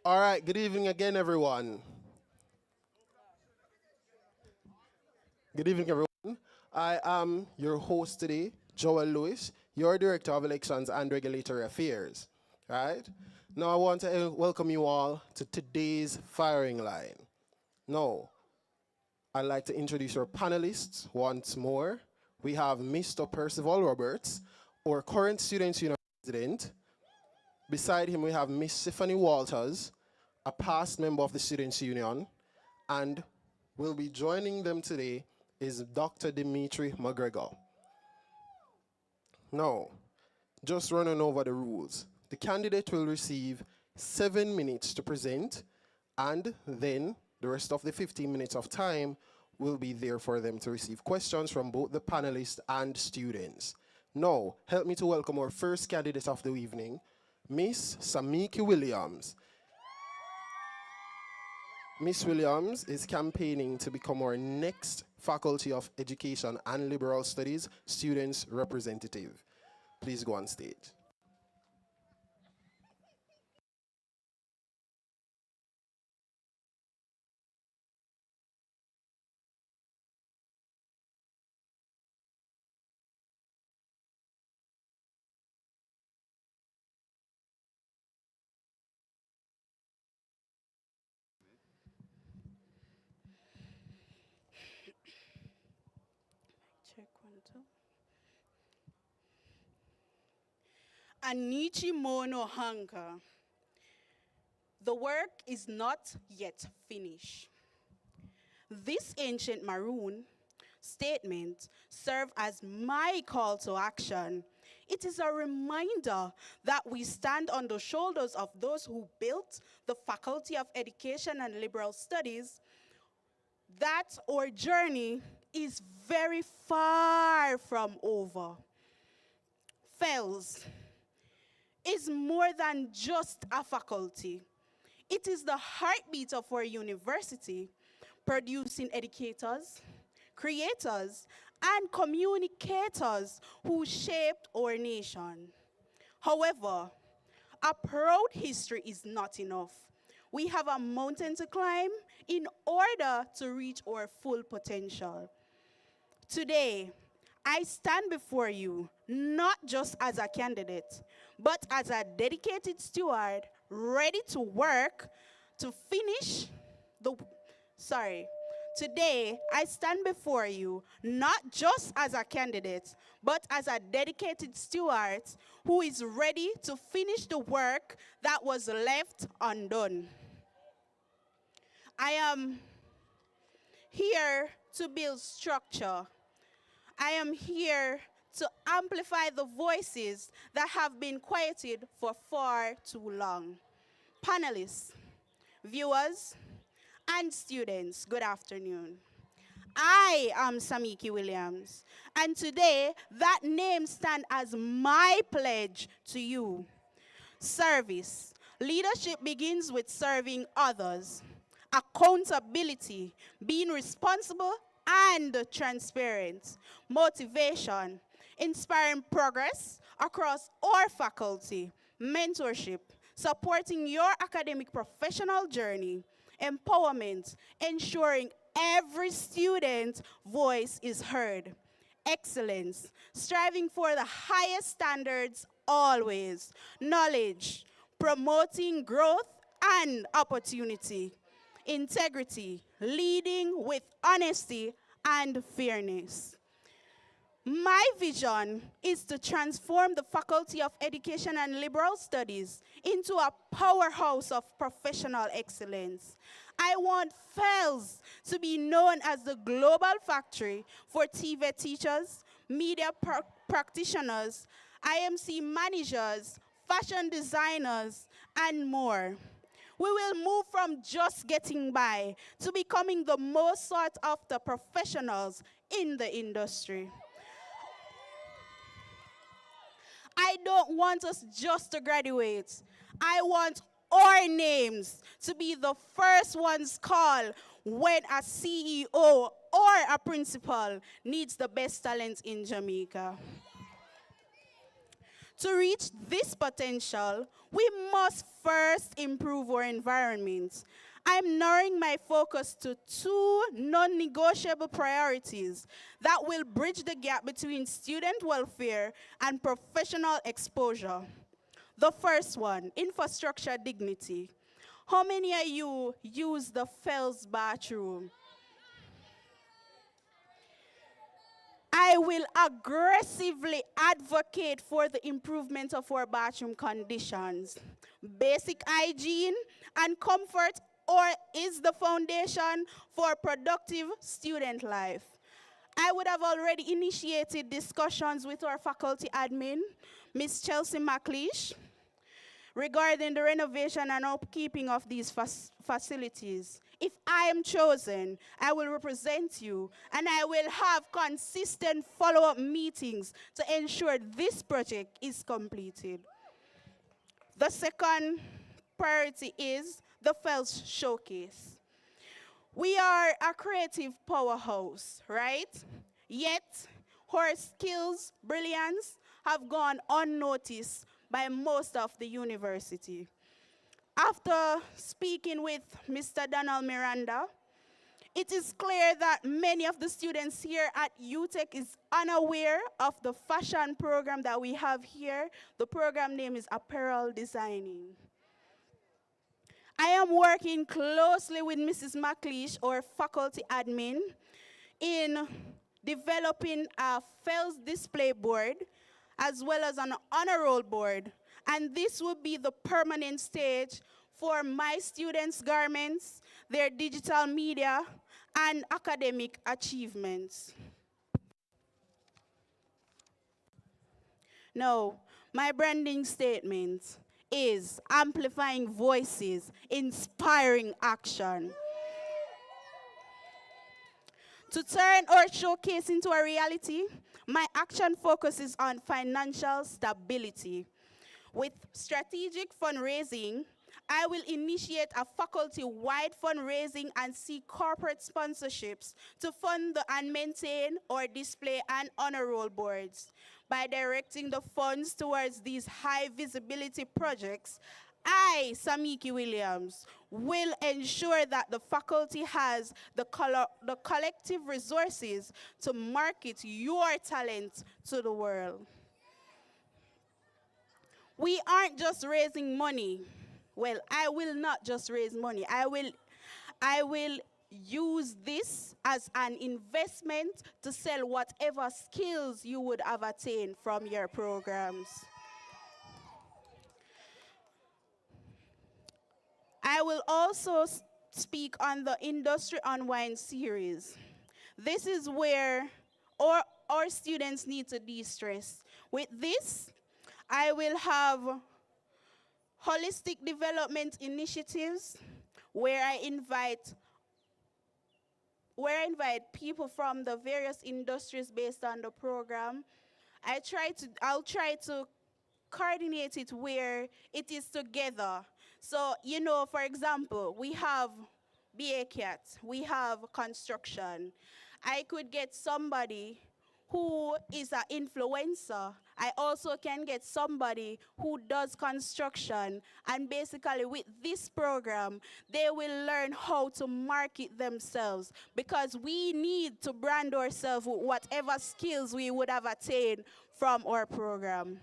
All right, good evening again, everyone. Good evening, everyone. I am your host today, Joel Lewis, your Director of Elections and Regulatory Affairs. Right? Now, I want to welcome you all to today's firing line. Now, I'd like to introduce our panelists once more. We have Mr. Percival Roberts, our current Students' Union President. Beside him, we have Miss Stephanie Walters, a past member of the Students' Union, and will be joining them today is Dr. Dimitri McGregor. Now, just running over the rules. The candidate will receive 7 minutes to present, and then the rest of the 15 minutes of time will be there for them to receive questions from both the panelists and students. Now, help me to welcome our first candidate of the evening, Miss Samiki Williams. Miss Williams is campaigning to become our next Faculty of Education and Liberal Studies students representative. Please go on stage. Check 1, 2. Anichi mono hanga. The work is not yet finished. This ancient maroon statement serves as my call to action. It is a reminder that we stand on the shoulders of those who built the Faculty of Education and Liberal Studies, that our journey is very far from over. FELS is more than just a faculty. It is the heartbeat of our university, producing educators, creators, and communicators who shaped our nation. However, a proud history is not enough. We have a mountain to climb in order to reach our full potential. Today, I stand before you not just as a candidate, but as a dedicated steward ready to work to finish the, Today, I stand before you not just as a candidate, but as a dedicated steward who is ready to finish the work that was left undone. I am here to build structure. I am here to amplify the voices that have been quieted for far too long. Panelists, viewers, and students, good afternoon. I am Samiki Williams, and today that name stands as my pledge to you. Service. Leadership begins with serving others. Accountability, being responsible and transparent. Motivation, inspiring progress across our faculty. Mentorship, supporting your academic professional journey. Empowerment, ensuring every student's voice is heard. Excellence, striving for the highest standards always. Knowledge, promoting growth and opportunity. Integrity, leading with honesty and fairness. My vision is to transform the Faculty of Education and Liberal Studies into a powerhouse of professional excellence. I want FELS to be known as the global factory for TVET teachers, media practitioners, IMC managers, fashion designers, and more. We will move from just getting by to becoming the most sought after professionals in the industry. I don't want us just to graduate. I want our names to be the first ones called when a CEO or a principal needs the best talent in Jamaica. To reach this potential, we must first improve our environment. I'm narrowing my focus to two non-negotiable priorities that will bridge the gap between student welfare and professional exposure. The first one, infrastructure dignity. How many of you use the FELS bathroom? I will aggressively advocate for the improvement of our bathroom conditions. Basic hygiene and comfort is the foundation for productive student life. I would have already initiated discussions with our faculty admin, Ms. Chelsea McLeish, regarding the renovation and upkeeping of these facilities. If I am chosen, I will represent you, and I will have consistent follow-up meetings to ensure this project is completed. The second priority is the FELS Showcase. We are a creative powerhouse, right? Yet, our skills, brilliance, have gone unnoticed by most of the university. After speaking with Mr. Donald Miranda, it is clear that many of the students here at UTech is unaware of the fashion program that we have here. The program name is Apparel Designing. I am working closely with Mrs. McLeish, our faculty admin, in developing a FELS display board as well as an honor roll board. And this will be the permanent stage for my students' garments, their digital media, and academic achievements. Now, my branding statement is amplifying voices, inspiring action. To turn our showcase into a reality, my action focuses on financial stability. With strategic fundraising, I will initiate a faculty-wide fundraising and seek corporate sponsorships to fund and maintain our display and honor roll boards. By directing the funds towards these high-visibility projects, I, Samiki Williams, will ensure that the faculty has the collective resources to market your talent to the world. We aren't just raising money. Well, I will not just raise money. I will use this as an investment to sell whatever skills you would have attained from your programs. I will also speak on the Industry Unwind series. This is where our students need to de-stress. With this, I will have holistic development initiatives where I invite people from the various industries based on the program. I'll try to coordinate it where it is together. So, you know, for example, we have BA-CAT, we have construction. I could get somebody who is an influencer. I also can get somebody who does construction, and basically with this program, they will learn how to market themselves, because we need to brand ourselves with whatever skills we would have attained from our program.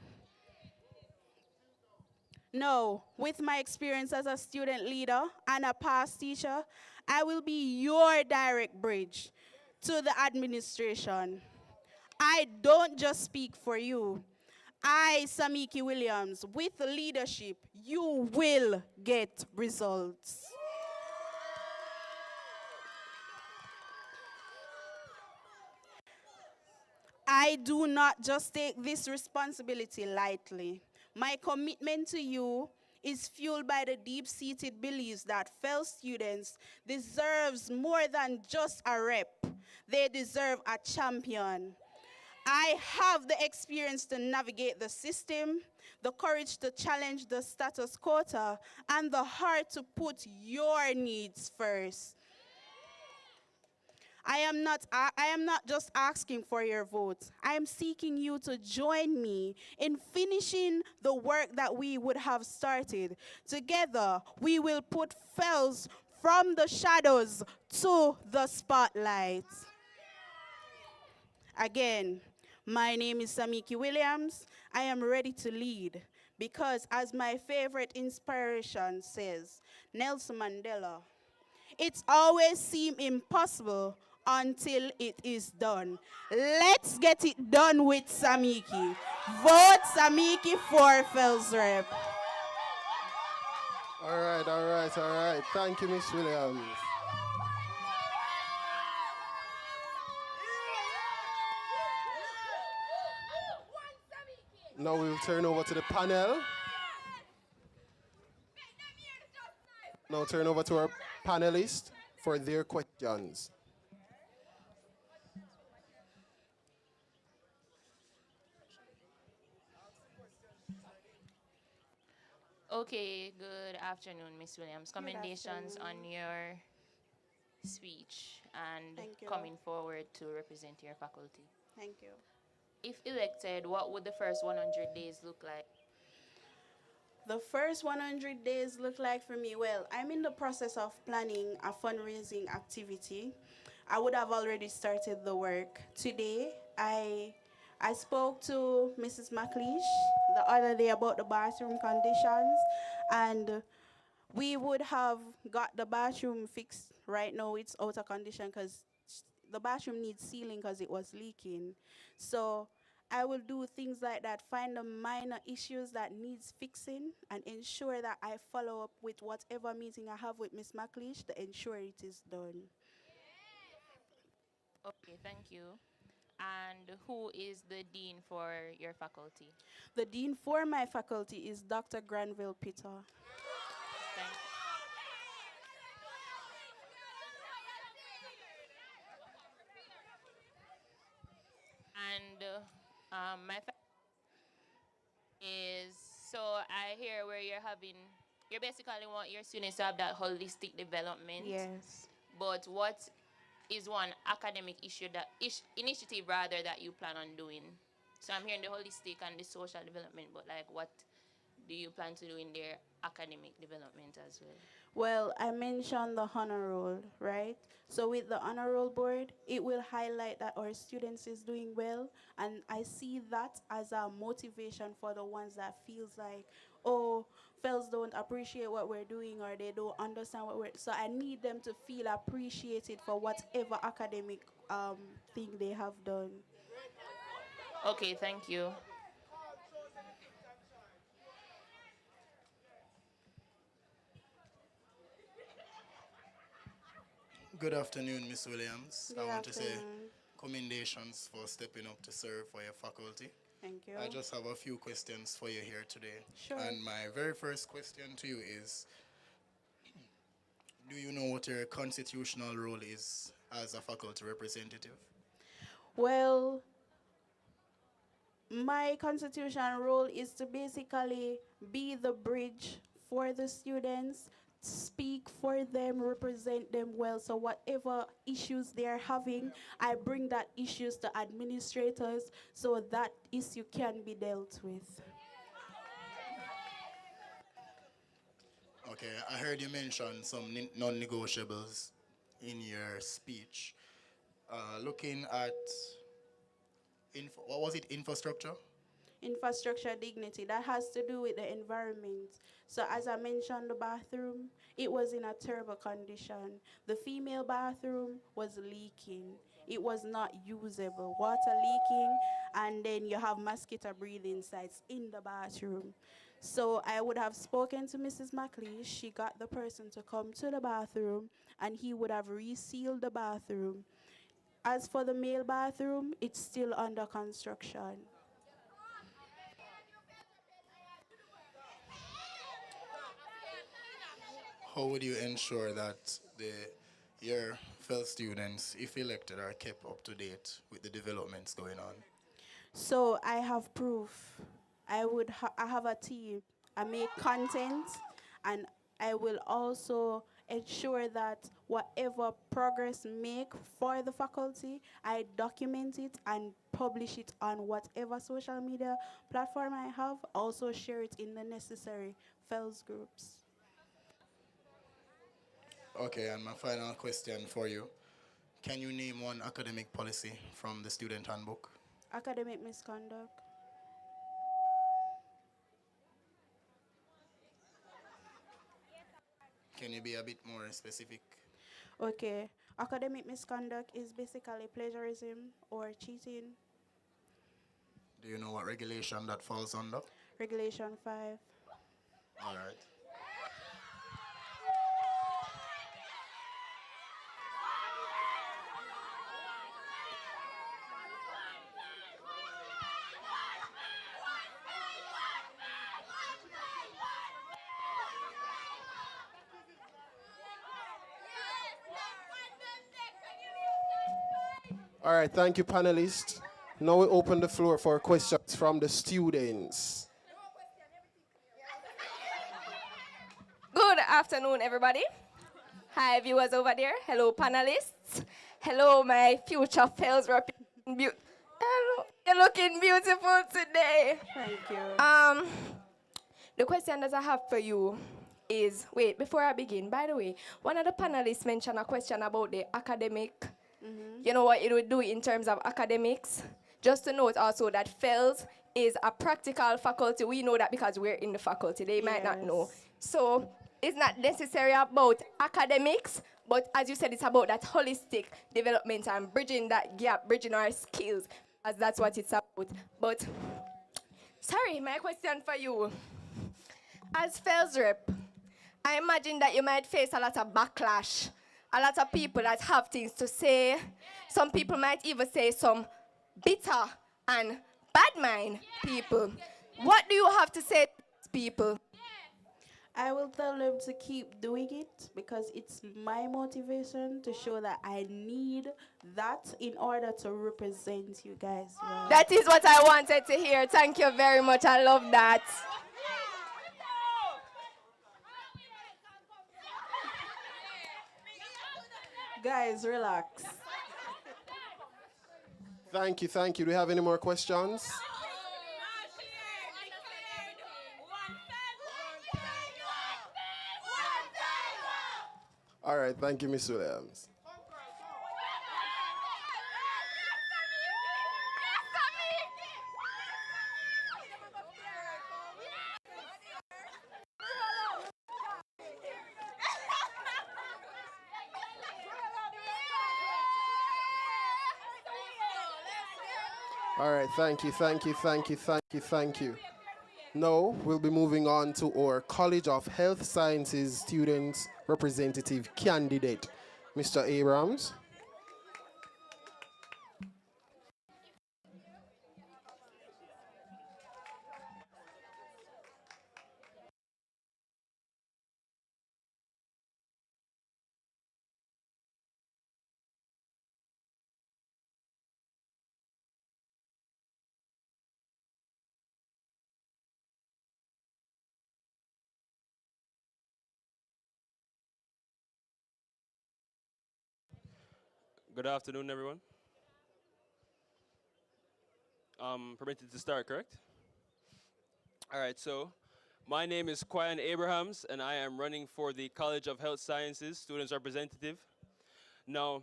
No, with my experience as a student leader and a past teacher, I will be your direct bridge to the administration. I don't just speak for you. I, Samiki Williams, with leadership, you will get results. I do not just take this responsibility lightly. My commitment to you is fueled by the deep-seated beliefs that FELS students deserve more than just a rep. They deserve a champion. I have the experience to navigate the system, the courage to challenge the status quo, and the heart to put your needs first. I am not just asking for your vote. I am seeking you to join me in finishing the work that we would have started. Together, we will put FELS from the shadows to the spotlight. Again, my name is Samiki Williams. I am ready to lead because, as my favorite inspiration says, Nelson Mandela, it's always seemed impossible until it is done. Let's get it done with Samiki. Vote Samiki for FELS Rep. All right, all right, all right. Thank you, Miss Williams. Now we'll turn over to the panel. Now turn over to our panelists for their questions. Okay, good afternoon, Miss Williams. Good Commendations on afternoon. your speech and Thank you. coming forward to represent your faculty. Thank you. If elected, what would the first 100 days look like? The first 100 days look like for me? Well, I'm in the process of planning a fundraising activity. I would have already started the work. Today, I spoke to Mrs. McLeish the other day about the bathroom conditions, and we would have got the bathroom fixed. Right now, it's out of condition because the bathroom needs sealing because it was leaking. So I will do things like that, find the minor issues that needs fixing, and ensure that I follow up with whatever meeting I have with Miss McLeish to ensure it is done. Okay, thank you. And who is the dean for your faculty? The dean for my faculty is Dr. Granville Peter. Thank And my is so I hear where you basically want your students to have that holistic development. Yes. But what is one academic issue initiative rather that you plan on doing? So I'm hearing the holistic and the social development, but like what do you plan to do in their academic development as well? Well, I mentioned the honor roll, right? So with the honor roll board, it will highlight that our students is doing well, and I see that as a motivation for the ones that feels like, oh, FELS don't appreciate what we're doing or they don't understand what we're. So I need them to feel appreciated for whatever academic thing they have done. Okay, thank you. Good afternoon, Miss Williams. Good I want to say afternoon. commendations for stepping up to serve for your faculty. Thank you. I just have a few questions for you here today. Sure. And my very first question to you is, do you know what your constitutional role is as a faculty representative? Well, my constitutional role is to basically be the bridge for the students, speak for them, represent them well. So whatever issues they're having, I bring that issues to administrators so that issue can be dealt with. Okay, I heard you mention some non-negotiables in your speech. Looking at, what was it, infrastructure? Infrastructure dignity, that has to do with the environment. So as I mentioned, the bathroom, it was in a terrible condition. The female bathroom was leaking. It was not usable, water leaking, and then you have mosquito breathing sites in the bathroom. So I would have spoken to Mrs. McLeish. She got the person to come to the bathroom, and he would have resealed the bathroom. As for the male bathroom, it's still under construction. How would you ensure that your fellow students, if elected, are kept up to date with the developments going on? So I have proof. I have a team. I make content, and I will also ensure that whatever progress make for the faculty, I document it and publish it on whatever social media platform I have. Also share it in the necessary FELS groups. Okay, and my final question for you. Can you name one academic policy from the student handbook? Academic misconduct. Can you be a bit more specific? Okay. Academic misconduct is basically plagiarism or cheating. Do you know what regulation that falls under? Regulation 5. All right. All right, thank you, panelists. Now we open the floor for questions from the students. Good afternoon, everybody. Hi, viewers over there. Hello, panelists. Hello, my future FELS Rep. Hello, you're looking beautiful today. Thank you. The question that I have for you is, wait, before I begin, by the way, one of the panelists mentioned a question about the academic, you know what it would do in terms of academics. Just to note also that FELS is a practical faculty. We know that because we're in the faculty. They might not know. Yes. So it's not necessarily about academics, but as you said, it's about that holistic development and bridging that gap, bridging our skills, as that's what it's about. But, sorry, my question for you. As FELS Rep, I imagine that you might face a lot of backlash, a lot of people that have things to say. Some people might even say some bitter and bad mind people. What do you have to say to these people? I will tell them to keep doing it because it's my motivation to show that I need that in order to represent you guys well. That is what I wanted to hear. Thank you very much. I love that. Guys, relax. Thank you, thank you. Do we have any more questions? All right, thank you, Ms. Williams. All right, thank you, thank you, thank you, thank you, thank you. Now we'll be moving on to our College of Health Sciences Students Representative Candidate, Mr. Abrams. Good afternoon, everyone. Permitted to start, correct? All right, so my name is Quyan Abrahams, and I am running for the College of Health Sciences Students Representative. Now,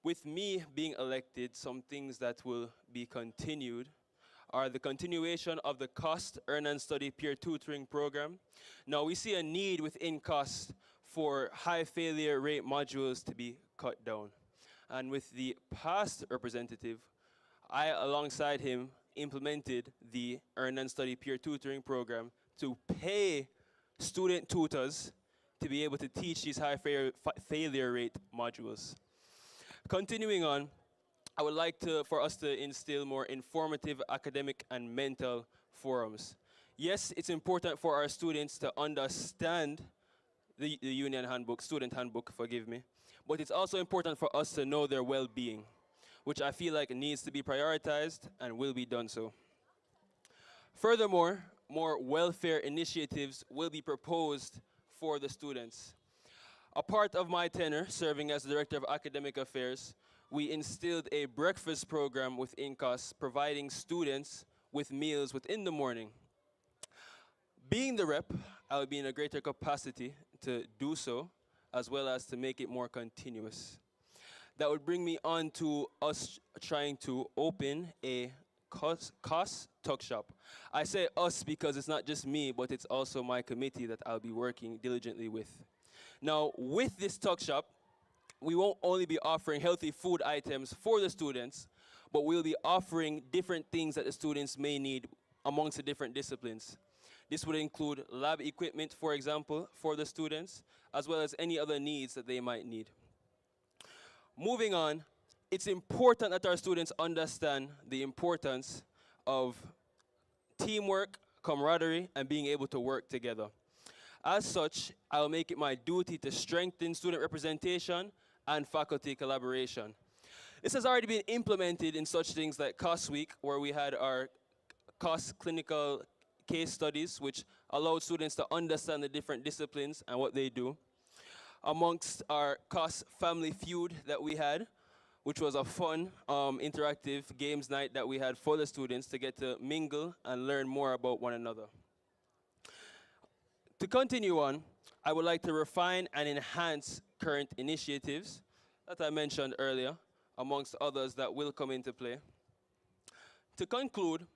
with me being elected, some things that will be continued are the continuation of the COST Earn and Study Peer Tutoring Program. Now, we see a need within COST for high failure rate modules to be cut down. And with the past representative, I, alongside him, implemented the Earn and Study Peer Tutoring Program to pay student tutors to be able to teach these high failure rate modules. Continuing on, I would like for us to instill more informative academic and mental forums. Yes, it's important for our students to understand the union handbook, student handbook, forgive me, but it's also important for us to know their well-being, which I feel like needs to be prioritized and will be done so. Furthermore, more welfare initiatives will be proposed for the students. A part of my tenure serving as the Director of Academic Affairs, we instilled a breakfast program within COS, providing students with meals within the morning. Being the rep, I will be in a greater capacity to do so, as well as to make it more continuous. That would bring me on to us trying to open a COS tuck shop. I say us because it's not just me, but it's also my committee that I'll be working diligently with. Now, with this tuck shop, we won't only be offering healthy food items for the students, but we'll be offering different things that the students may need amongst the different disciplines. This would include lab equipment, for example, for the students, as well as any other needs that they might need. Moving on, it's important that our students understand the importance of teamwork, camaraderie, and being able to work together. As such, I'll make it my duty to strengthen student representation and faculty collaboration. This has already been implemented in such things like COS Week, where we had our COS clinical case studies, which allowed students to understand the different disciplines and what they do. Amongst our COS Family Feud that we had, which was a fun interactive games night that we had for the students to get to mingle and learn more about one another. To continue on, I would like to refine and enhance current initiatives that I mentioned earlier, amongst others that will come into play. To conclude,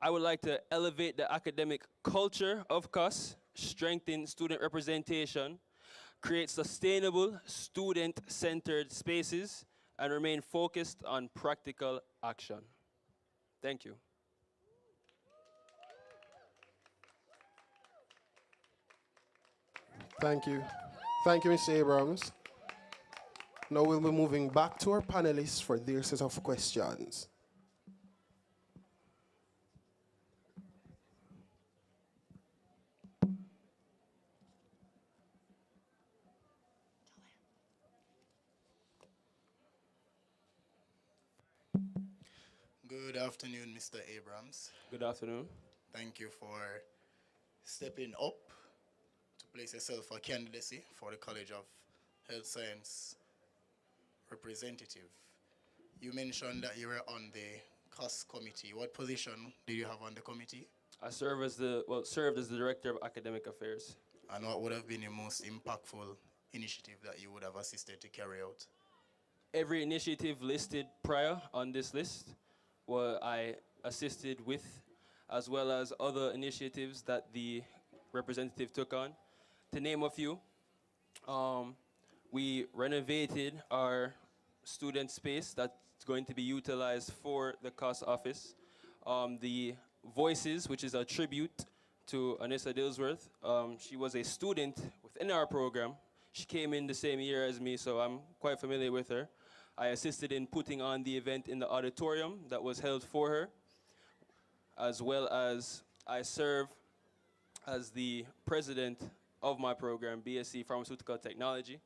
I would like to elevate the academic culture of COS, strengthen student representation, create sustainable student-centered spaces, and remain focused on practical action. Thank you. Thank you. Thank you, Mr. Abrams. Now we'll be moving back to our panelists for their set of questions. Good afternoon, Mr. Abrams. Good afternoon. Thank you for stepping up to place yourself for candidacy for the College of Health Science representative. You mentioned that you were on the COS committee. What position did you have on the committee? I served as the Director of Academic Affairs. And what would have been your most impactful initiative that you would have assisted to carry out? Every initiative listed prior on this list I assisted with, as well as other initiatives that the representative took on. To name a few, we renovated our student space that's going to be utilized for the COS office. The Voices, which is a tribute to Anissa Dillsworth. She was a student within our program. She came in the same year as me, so I'm quite familiar with her. I assisted in putting on the event in the auditorium that was held for her, as well as I serve as the president of my program, BSc Pharmaceutical Technology.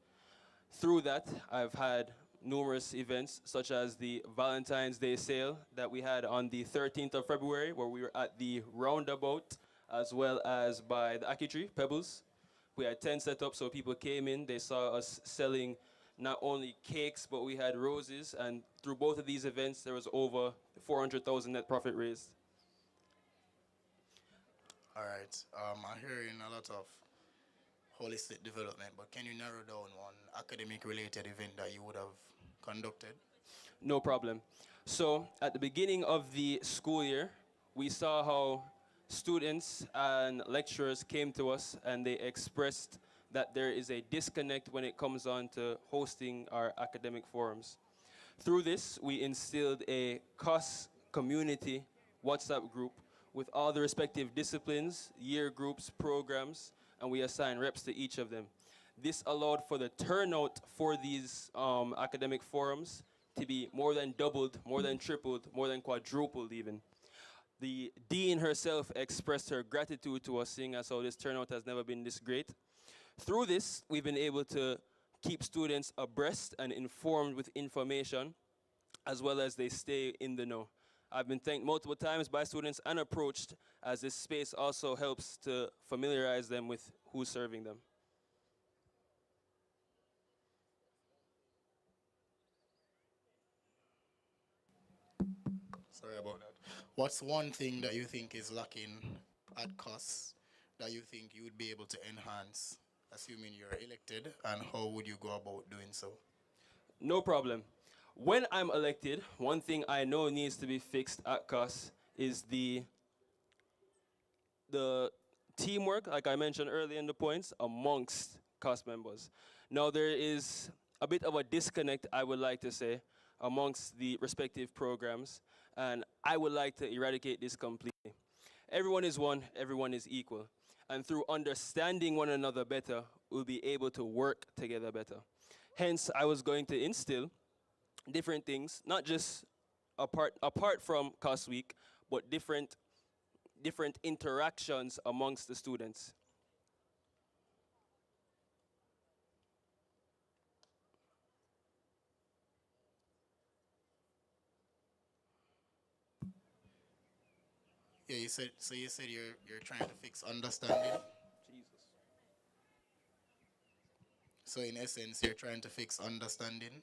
Through that, I've had numerous events, such as the Valentine's Day sale that we had on the 13th of February, where we were at the roundabout, as well as by the Aki Tree, Pebbles. We had 10 set up, so people came in, they saw us selling not only cakes, but we had roses, and through both of these events, there was over 400,000 net profit raised. All right. I'm hearing a lot of holistic development, but can you narrow down one academic-related event that you would have conducted? No problem. So at the beginning of the school year, we saw how students and lecturers came to us and they expressed that there is a disconnect when it comes on to hosting our academic forums. Through this, we instilled a COS community WhatsApp group with all the respective disciplines, year groups, programs, and we assigned reps to each of them. This allowed for the turnout for these academic forums to be more than doubled, more than tripled, more than quadrupled even. The dean herself expressed her gratitude to us, seeing as how this turnout has never been this great. Through this, we've been able to keep students abreast and informed with information, as well as they stay in the know. I've been thanked multiple times by students and approached, as this space also helps to familiarize them with who's serving them. Sorry about that. What's one thing that you think is lacking at cost that you think you would be able to enhance, assuming you're elected, and how would you go about doing so? No problem. When I'm elected, one thing I know needs to be fixed at COS is the teamwork, like I mentioned earlier in the points, amongst COS members. Now there is a bit of a disconnect, I would like to say, amongst the respective programs, and I would like to eradicate this completely. Everyone is one, everyone is equal. And through understanding one another better, we'll be able to work together better. Hence, I was going to instill different things, not just apart from COS Week, but different interactions amongst the students. Yeah, you said so. You said you're trying to fix understanding. Jesus. So in essence, you're trying to fix understanding.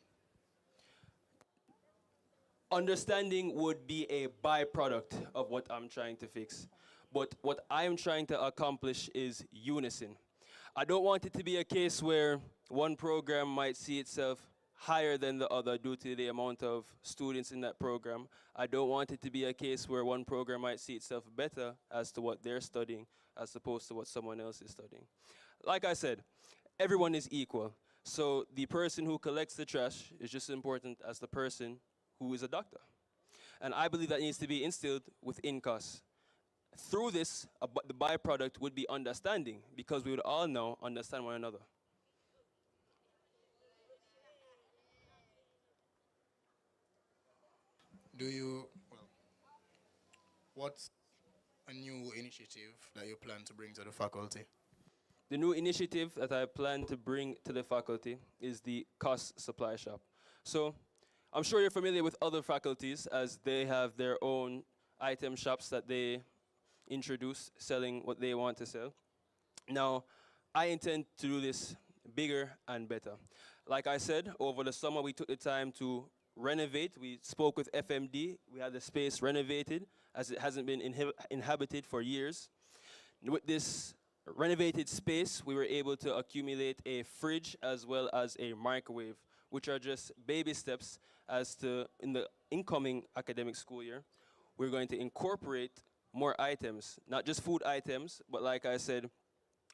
Understanding would be a byproduct of what I'm trying to fix. But what I'm trying to accomplish is unison. I don't want it to be a case where one program might see itself higher than the other due to the amount of students in that program. I don't want it to be a case where one program might see itself better as to what they're studying as opposed to what someone else is studying. Like I said, everyone is equal. So the person who collects the trash is just as important as the person who is a doctor. And I believe that needs to be instilled within COS. Through this, the byproduct would be understanding because we would all now understand one another. Do you well? What's a new initiative that you plan to bring to the faculty? The new initiative that I plan to bring to the faculty is the COS supply shop. So I'm sure you're familiar with other faculties as they have their own item shops that they introduce selling what they want to sell. Now, I intend to do this bigger and better. Like I said, over the summer we took the time to renovate. We spoke with FMD. We had the space renovated as it hasn't been inhabited for years. With this renovated space, we were able to accumulate a fridge as well as a microwave, which are just baby steps as to in the incoming academic school year, we're going to incorporate more items, not just food items, but like I said,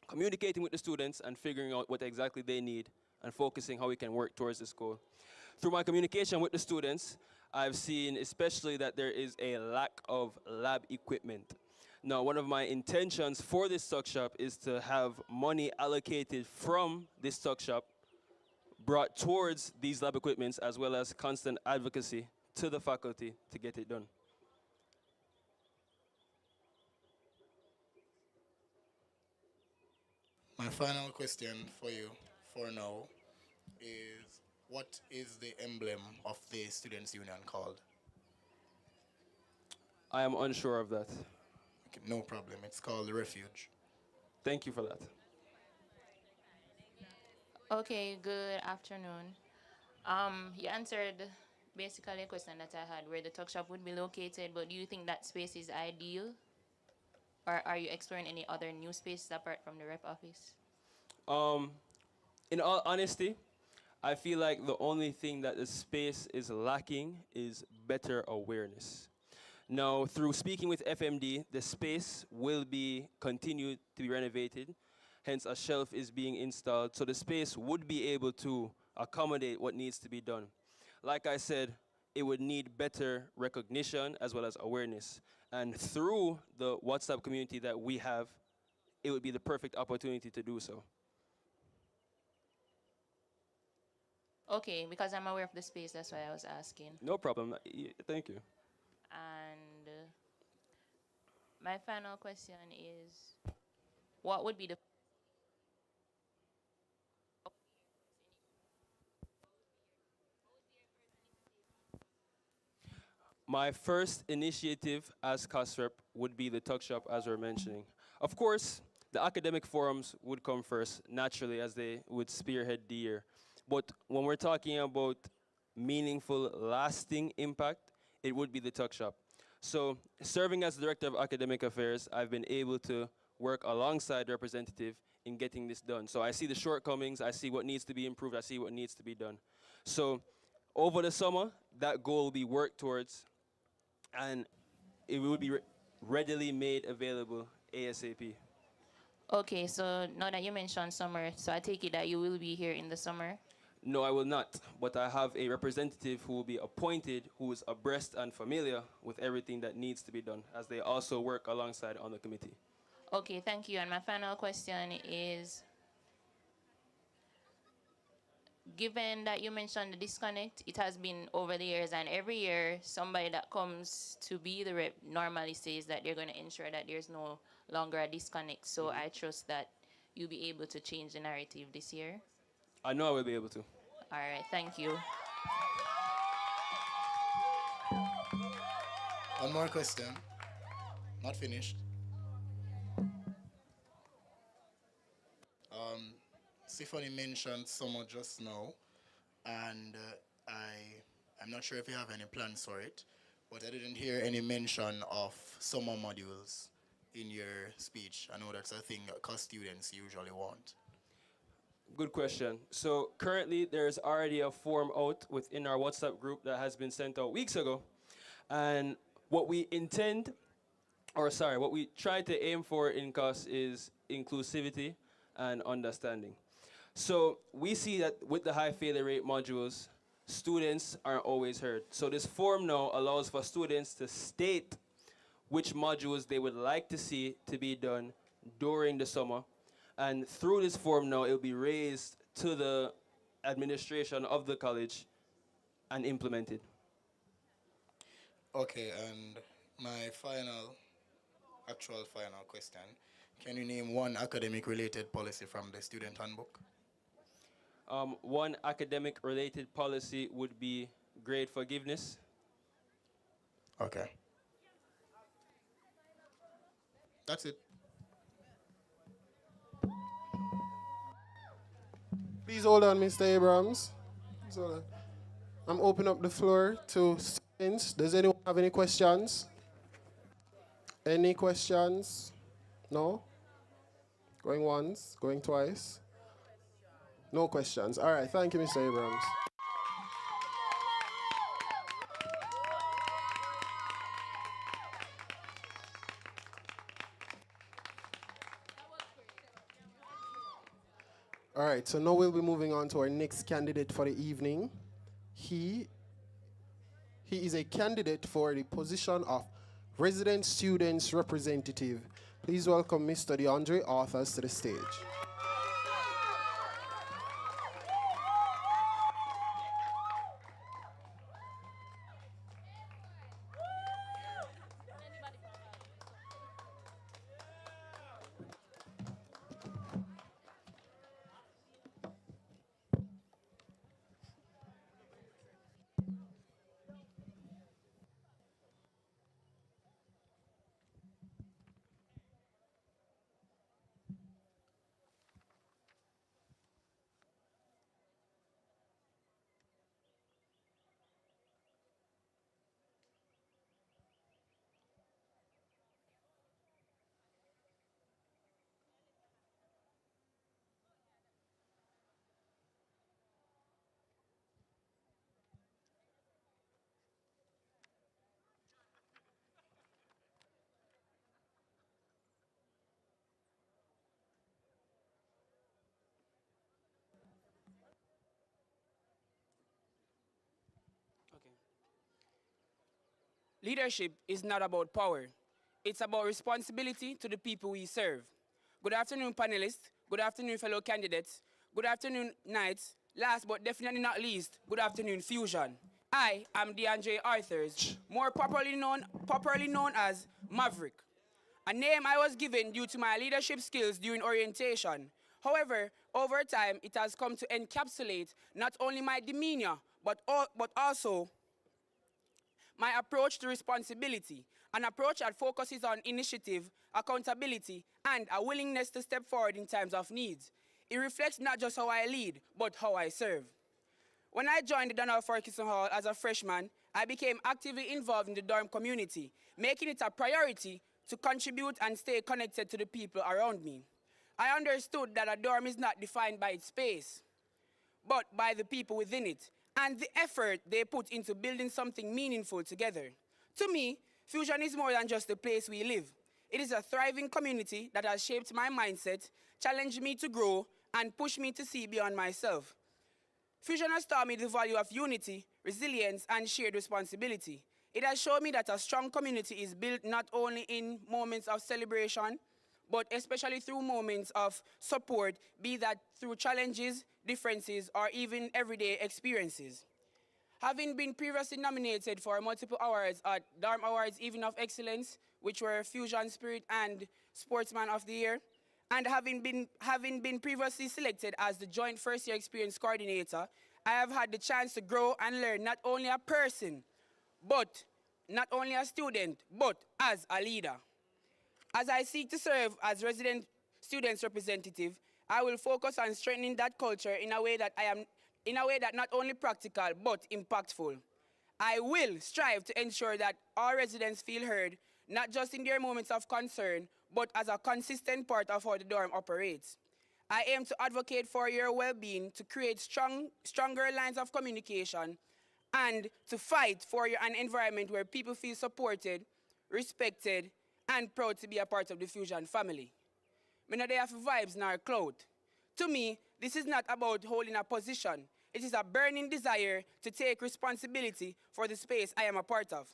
communicating with the students and figuring out what exactly they need and focusing how we can work towards this goal. Through my communication with the students, I've seen especially that there is a lack of lab equipment. Now, one of my intentions for this stock shop is to have money allocated from this stock shop brought towards these lab equipments as well as constant advocacy to the faculty to get it done. My final question for you for now is what is the emblem of the Students' Union called? I am unsure of that. Okay, no problem. It's called the Refuge. Thank you for that. Okay, good afternoon. You answered basically a question that I had where the tuck shop would be located, but do you think that space is ideal? Or are you exploring any other new spaces apart from the rep office? Um, in all honesty, I feel like the only thing that the space is lacking is better awareness. Now, through speaking with FMD, the space will be continued to be renovated. Hence, a shelf is being installed, so the space would be able to accommodate what needs to be done. Like I said, it would need better recognition as well as awareness. And through the WhatsApp community that we have, it would be the perfect opportunity to do so. Okay, because I'm aware of the space, that's why I was asking. No problem. Thank you. And my final question is, what would be the My first initiative as COS rep would be the tuck shop, as we're mentioning. Of course, the academic forums would come first, naturally, as they would spearhead the year. But when we're talking about meaningful, lasting impact, it would be the tuck shop. So, serving as Director of Academic Affairs, I've been able to work alongside the representative in getting this done. So I see the shortcomings, I see what needs to be improved, I see what needs to be done. So over the summer, that goal will be worked towards, and it will be readily made available ASAP. Okay, so now that you mentioned summer, so I take it that you will be here in the summer. No, I will not, but I have a representative who will be appointed who is abreast and familiar with everything that needs to be done, as they also work alongside on the committee. Okay, thank you. And my final question is, given that you mentioned the disconnect, it has been over the years, and every year somebody that comes to be the rep normally says that they're going to ensure that there's no longer a disconnect. So I trust that you'll be able to change the narrative this year. I know I will be able to. All right, thank you. One more question. Not finished. Symphony mentioned summer just now, and I'm not sure if you have any plans for it, but I didn't hear any mention of summer modules in your speech. I know that's a thing that students usually want. Good question. So currently there's already a form out within our WhatsApp group that has been sent out weeks ago. And what we intend, or sorry, what we try to aim for in COS is inclusivity and understanding. So we see that with the high failure rate modules, students aren't always heard. So this form now allows for students to state which modules they would like to see to be done during the summer. And through this form now, it will be raised to the administration of the college and implemented. Okay, and my actual final question. Can you name one academic related policy from the student handbook? One academic related policy would be grade forgiveness. Okay. That's it. Please hold on, Mr. Abrams. Please hold on. I'm opening up the floor to students. Does anyone have any questions? Any questions? No? Going once, going twice? No questions. All right, thank you, Mr. Abrams. All right, so now we'll be moving on to our next candidate for the evening. He is a candidate for the position of Resident Students Representative. Please welcome Mr. DeAndre Arthurs to the stage. Leadership is not about power. It's about responsibility to the people we serve. Good afternoon, panelists. Good afternoon, fellow candidates. Good afternoon, Knights. Last but definitely not least, good afternoon, Fusion. I am DeAndre Arthurs, more properly known as Maverick, a name I was given due to my leadership skills during orientation. However, over time, it has come to encapsulate not only my demeanor, but also my approach to responsibility, an approach that focuses on initiative, accountability, and a willingness to step forward in times of needs. It reflects not just how I lead, but how I serve. When I joined the Donald Ferguson Hall as a freshman, I became actively involved in the dorm community, making it a priority to contribute and stay connected to the people around me. I understood that a dorm is not defined by its space, but by the people within it, and the effort they put into building something meaningful together. To me, Fusion is more than just a place we live. It is a thriving community that has shaped my mindset, challenged me to grow, and pushed me to see beyond myself. Fusion has taught me the value of unity, resilience, and shared responsibility. It has shown me that a strong community is built not only in moments of celebration, but especially through moments of support, be that through challenges, differences, or even everyday experiences. Having been previously nominated for multiple awards at Dorm Awards Evening of Excellence, which were Fusion Spirit and Sportsman of the Year, and having been previously selected as the Joint First Year Experience Coordinator, I have had the chance to grow and learn not only a person, but not only a student, but as a leader. As I seek to serve as resident students representative, I will focus on strengthening that culture in a way that not only practical but impactful. I will strive to ensure that all residents feel heard, not just in their moments of concern, but as a consistent part of how the dorm operates. I aim to advocate for your well-being, to create stronger lines of communication, and to fight for an environment where people feel supported, respected, and proud to be a part of the Fusion family. Me no dey have vibes nor clout. To me, this is not about holding a position. It is a burning desire to take responsibility for the space I am a part of.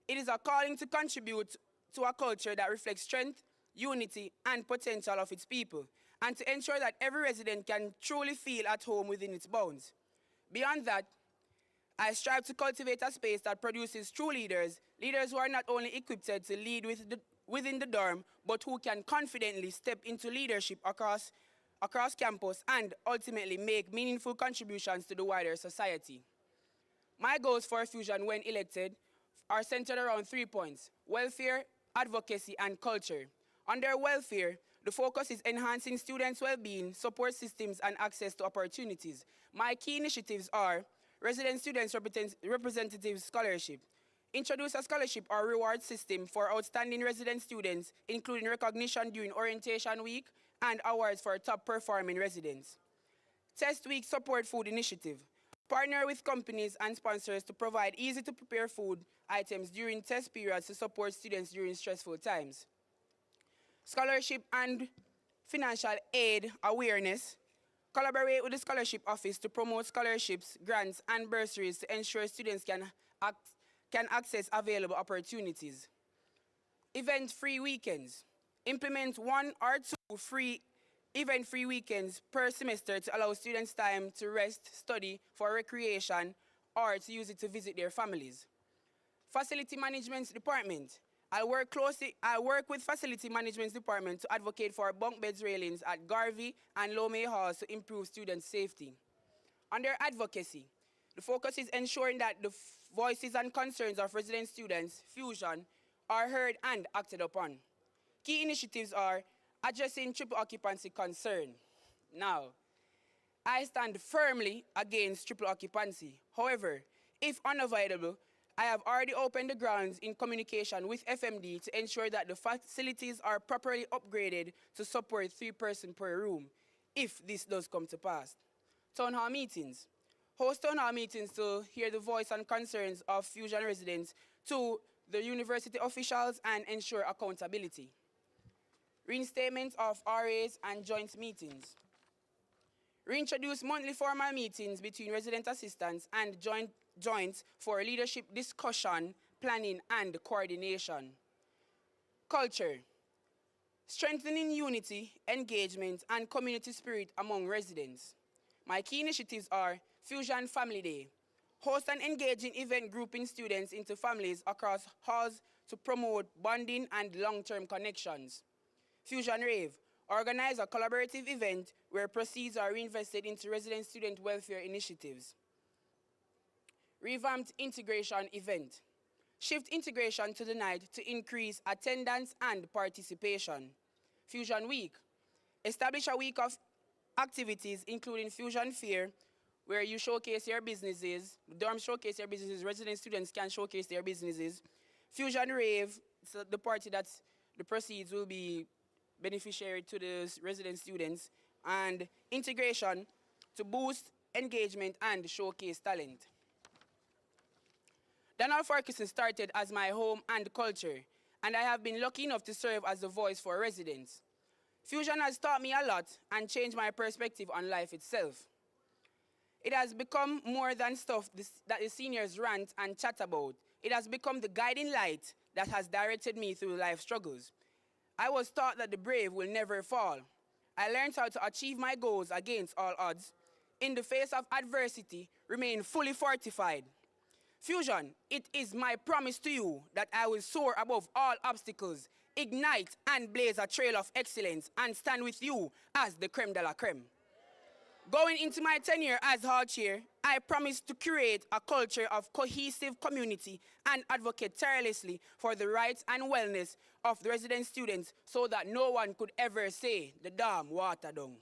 It is a calling to contribute to a culture that reflects strength, unity, and potential of its people, and to ensure that every resident can truly feel at home within its bounds. Beyond that, I strive to cultivate a space that produces true leaders, leaders who are not only equipped to lead within the dorm, but who can confidently step into leadership across campus and ultimately make meaningful contributions to the wider society. My goals for Fusion when elected are centered around 3 points: welfare, advocacy, and culture. Under welfare, the focus is enhancing students' well-being, support systems, and access to opportunities. My key initiatives are Resident Students Representative Scholarship. Introduce a scholarship or reward system for outstanding resident students, including recognition during orientation week and awards for top-performing residents. Test Week Support Food Initiative. Partner with companies and sponsors to provide easy-to-prepare food items during test periods to support students during stressful times. Scholarship and financial aid awareness. Collaborate with the Scholarship Office to promote scholarships, grants, and bursaries to ensure students can access available opportunities. Event-free weekends. Implement 1 or 2 event-free weekends per semester to allow students time to rest, study, for recreation, or to use it to visit their families. Facility Management Department. I'll work with Facility Management Department to advocate for bunk beds railings at Garvey and Lomé halls to improve student safety. Under advocacy, the focus is ensuring that the voices and concerns of resident students, Fusion, are heard and acted upon. Key initiatives are addressing triple occupancy concern. Now, I stand firmly against triple occupancy. However, if unavoidable, I have already opened the grounds in communication with FMD to ensure that the facilities are properly upgraded to support 3 persons per room, if this does come to pass. Town hall meetings. Host town hall meetings to hear the voice and concerns of Fusion residents to the university officials and ensure accountability. Reinstatement of RAs and joint meetings. Reintroduce monthly formal meetings between resident assistants and joints for leadership discussion, planning, and coordination. Culture. Strengthening unity, engagement, and community spirit among residents. My key initiatives are Fusion Family Day. Host an engaging event grouping students into families across halls to promote bonding and long-term connections. Fusion Rave. Organize a collaborative event where proceeds are reinvested into resident student welfare initiatives. Revamped integration event. Shift integration to the night to increase attendance and participation. Fusion Week. Establish a week of activities including Fusion Fair, where you showcase your businesses, dorms showcase your businesses, resident students can showcase their businesses. Fusion Rave, so the party that the proceeds will be beneficiary to the resident students, and integration to boost engagement and showcase talent. Donald Ferguson started as my home and culture, and I have been lucky enough to serve as the voice for residents. Fusion has taught me a lot and changed my perspective on life itself. It has become more than stuff that the seniors rant and chat about. It has become the guiding light that has directed me through life struggles. I was taught that the brave will never fall. I learned how to achieve my goals against all odds. In the face of adversity, remain fully fortified. Fusion, it is my promise to you that I will soar above all obstacles, ignite and blaze a trail of excellence, and stand with you as the creme de la creme. Going into my tenure as hall chair, I promise to create a culture of cohesive community and advocate tirelessly for the rights and wellness of the resident students so that no one could ever say the dam water down.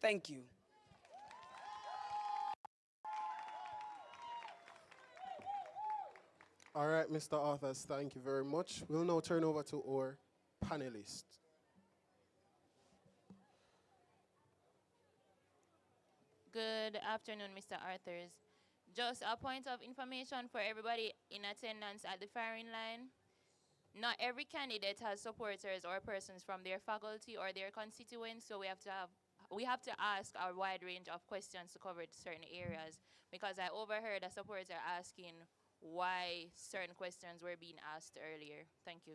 Thank you. All right, Mr. Authors, thank you very much. We'll now turn over to our panelists. Good afternoon, Mr. Arthurs. Just a point of information for everybody in attendance at the firing line. Not every candidate has supporters or persons from their faculty or their constituents, so we have to ask a wide range of questions to cover certain areas, because I overheard a supporter asking why certain questions were being asked earlier. Thank you.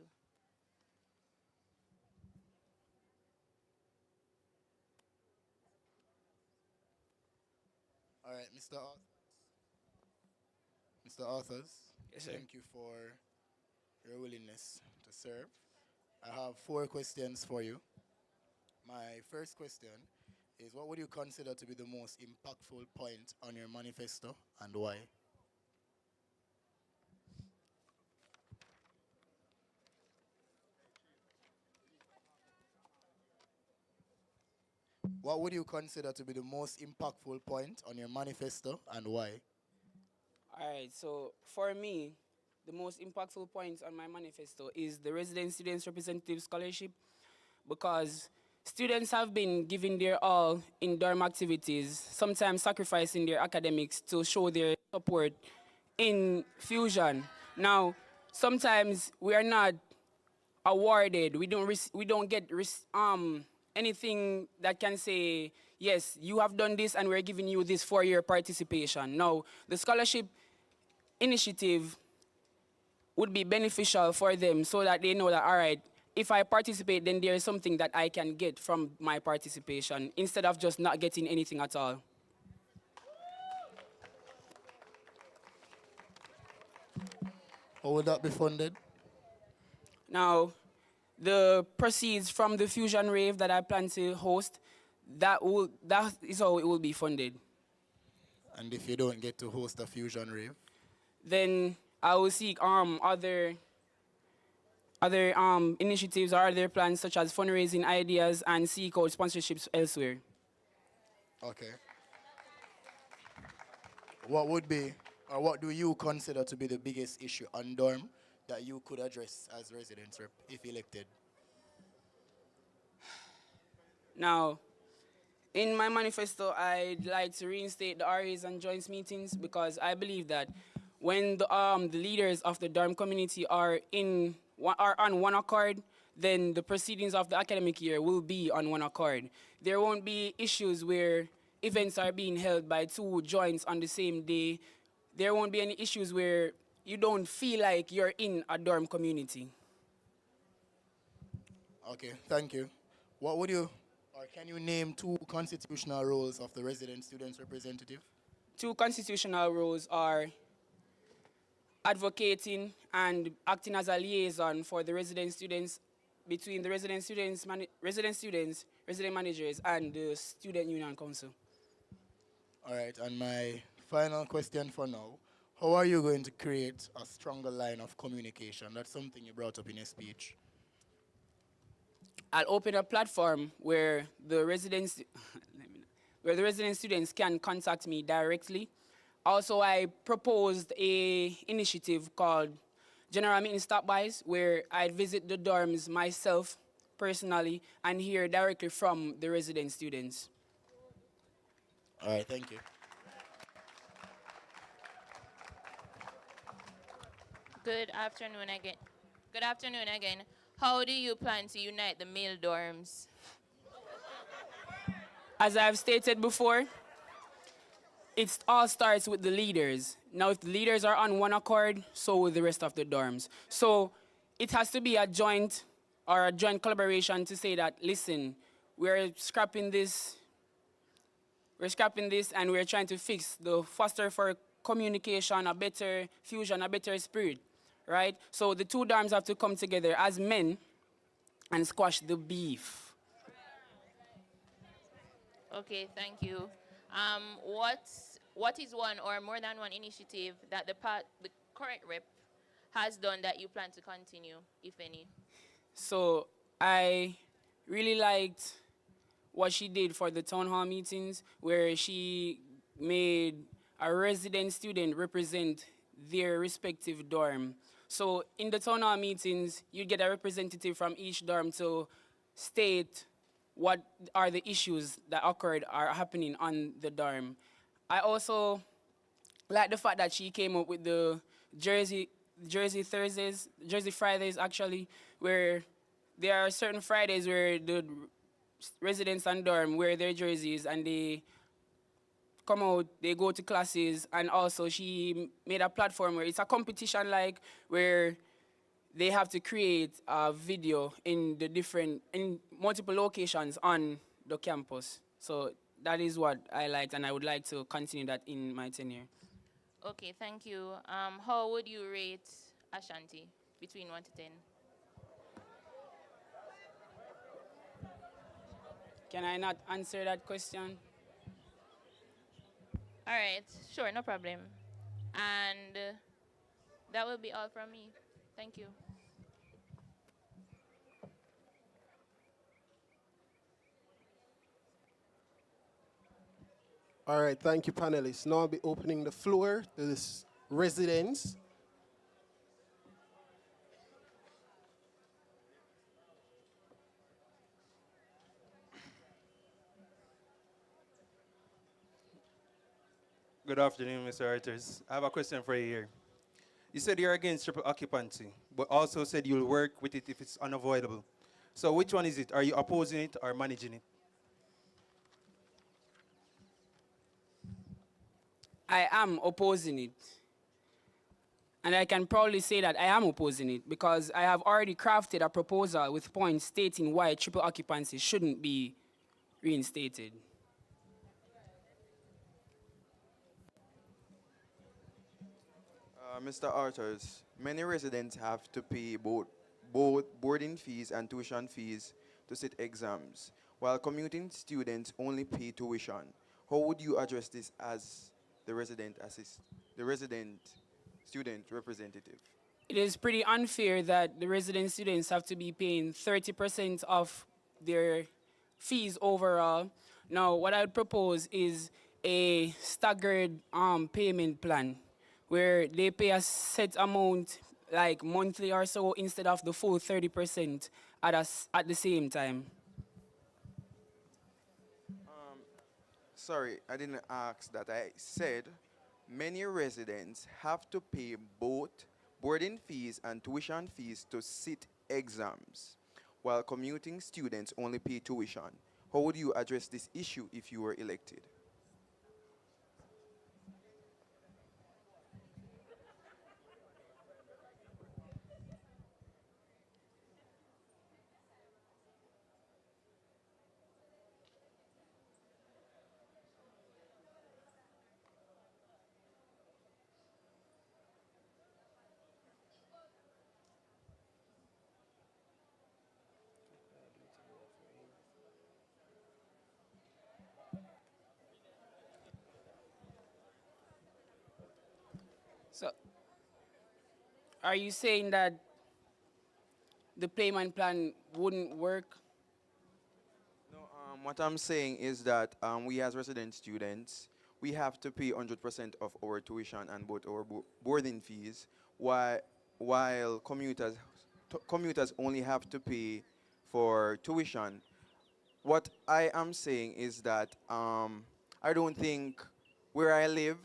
All right, Mr. Authors, Yes, sir. thank you for your willingness to serve. I have 4 questions for you. My first question is, what would you consider to be the most impactful point on your manifesto and why? What would you consider to be the most impactful point on your manifesto and why? All right, so for me, the most impactful point on my manifesto is the Resident Students Representative Scholarship, because students have been giving their all in dorm activities, sometimes sacrificing their academics to show their support in Fusion. Now, sometimes we are not awarded. We don't get anything that can say, yes, you have done this and we're giving you this for your participation. No, the scholarship initiative would be beneficial for them so that they know that, all right, if I participate, then there is something that I can get from my participation instead of just not getting anything at all. How would that be funded? Now, the proceeds from the Fusion Rave that I plan to host, that is how it will be funded. And if you don't get to host a fusion rave? Then I will seek other initiatives or other plans such as fundraising ideas and seek out sponsorships elsewhere. Okay. What would be, or what do you consider to be the biggest issue on dorm that you could address as residents rep if elected? Now, in my manifesto, I'd like to reinstate the RAs and joint meetings, because I believe that when the leaders of the dorm community are on one accord, then the proceedings of the academic year will be on one accord. There won't be issues where events are being held by 2 joints on the same day. There won't be any issues where you don't feel like you're in a dorm community. Okay, thank you. What would you, or can you name 2 constitutional roles of the resident students representative? 2 constitutional roles are advocating and acting as a liaison for the resident students between the resident managers, and the student union council. All right, and my final question for now, how are you going to create a stronger line of communication? That's something you brought up in your speech. I'll open a platform where the where the resident students can contact me directly. Also, I proposed a initiative called General Meeting Stop-bys, where I'd visit the dorms myself personally and hear directly from the resident students. All right, thank you. Good afternoon again. Good afternoon again. How do you plan to unite the male dorms? As I've stated before, it all starts with the leaders. Now, if the leaders are on one accord, so will the rest of the dorms. So it has to be a joint collaboration to say that, listen, we're scrapping this and we're trying to foster for communication, a better fusion, a better spirit, right? So the two dorms have to come together as men and squash the beef. Okay, thank you. What is one or more than one initiative that the current rep has done that you plan to continue, if any? So I really liked what she did for the town hall meetings, where she made a resident student represent their respective dorm. So in the town hall meetings, you get a representative from each dorm to state what are the issues that are happening on the dorm. I also like the fact that she came up with the Jersey Fridays actually, where there are certain Fridays where the residents and dorm wear their jerseys and they come out, they go to classes, and also she made a platform where it's a competition where they have to create a video in multiple locations on the campus. So that is what I liked, and I would like to continue that in my tenure. Okay, thank you. How would you rate Ashanti between 1 to 10? Can I not answer that question? All right, sure, no problem. And that will be all from me. Thank you. All right, thank you, panelists. Now I'll be opening the floor to this residents. Good afternoon, Mr. Arthurs. I have a question for you here. You said you're against triple occupancy, but also said you'll work with it if it's unavoidable. So which one is it? Are you opposing it or managing it? I am opposing it. And I can proudly say that I am opposing it because I have already crafted a proposal with points stating why triple occupancy shouldn't be reinstated. Mr. Arthurs, many residents have to pay both boarding fees and tuition fees to sit exams, while commuting students only pay tuition. How would you address this as the resident student representative? It is pretty unfair that the resident students have to be paying 30% of their fees overall. Now, what I would propose is a staggered payment plan where they pay a set amount like monthly or so instead of the full 30% at the same time. Sorry, I didn't ask that. I said many residents have to pay both boarding fees and tuition fees to sit exams, while commuting students only pay tuition. How would you address this issue if you were elected? So, are you saying that the payment plan wouldn't work? No, What I'm saying is that we as resident students, we have to pay 100% of our tuition and both our boarding fees, while, while commuters only have to pay for tuition. What I am saying is that I don't think where I live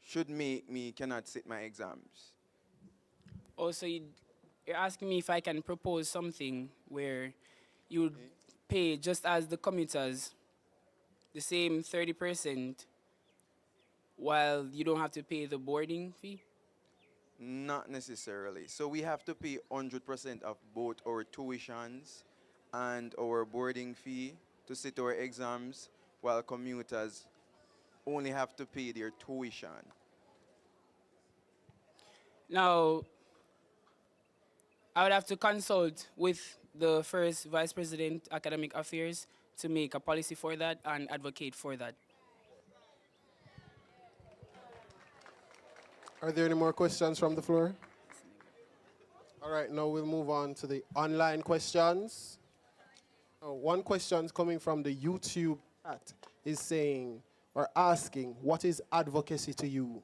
should make me cannot sit my exams. Also, you're asking me if I can propose something where you would pay just as the commuters the same 30% while you don't have to pay the boarding fee? Not necessarily. So we have to pay 100% of both our tuitions and our boarding fee to sit our exams, while commuters only have to pay their tuition. Now, I would have to consult with the first Vice President Academic Affairs to make a policy for that and advocate for that. Are there any more questions from the floor? All right, now we'll move on to the online questions. One question coming from the YouTube chat is saying or asking, what is advocacy to you?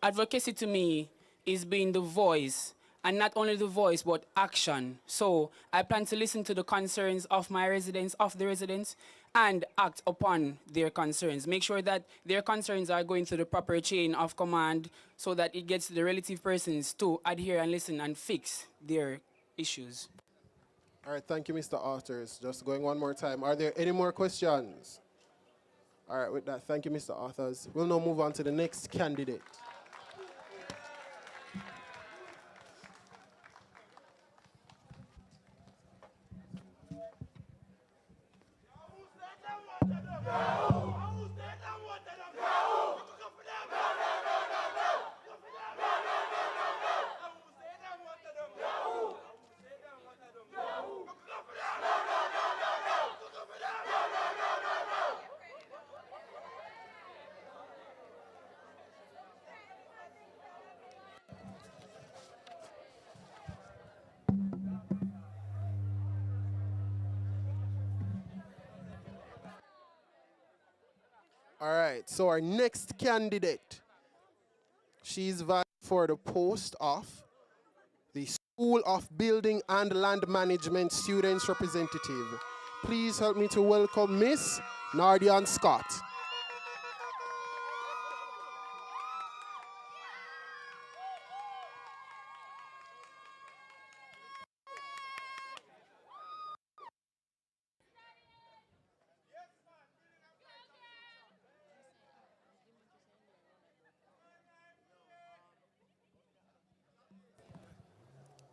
Advocacy to me is being the voice, and not only the voice, but action. So I plan to listen to the concerns of my residents, of the residents, and act upon their concerns. Make sure that their concerns are going through the proper chain of command so that it gets to the relative persons to adhere and listen and fix their issues. All right, thank you, Mr. Authors. Just going one more time. Are there any more questions? All right, with that, thank you, Mr. Authors. We'll now move on to the next candidate. All right, so our next candidate, she's vying for the post of the School of Building and Land Management Students Representative. Please help me to welcome Miss Nardian Scott.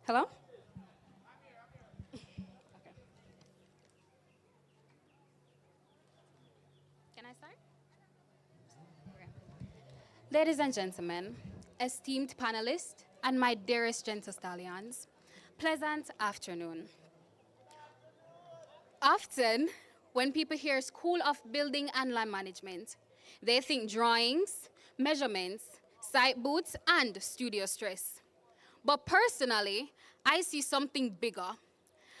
Hello? Can I start? Okay. Ladies and gentlemen, esteemed panelists, and my dearest gentle stallions, pleasant afternoon. Often, when people hear School of Building and Land Management, they think drawings, measurements, site boots, and studio stress. But personally, I see something bigger.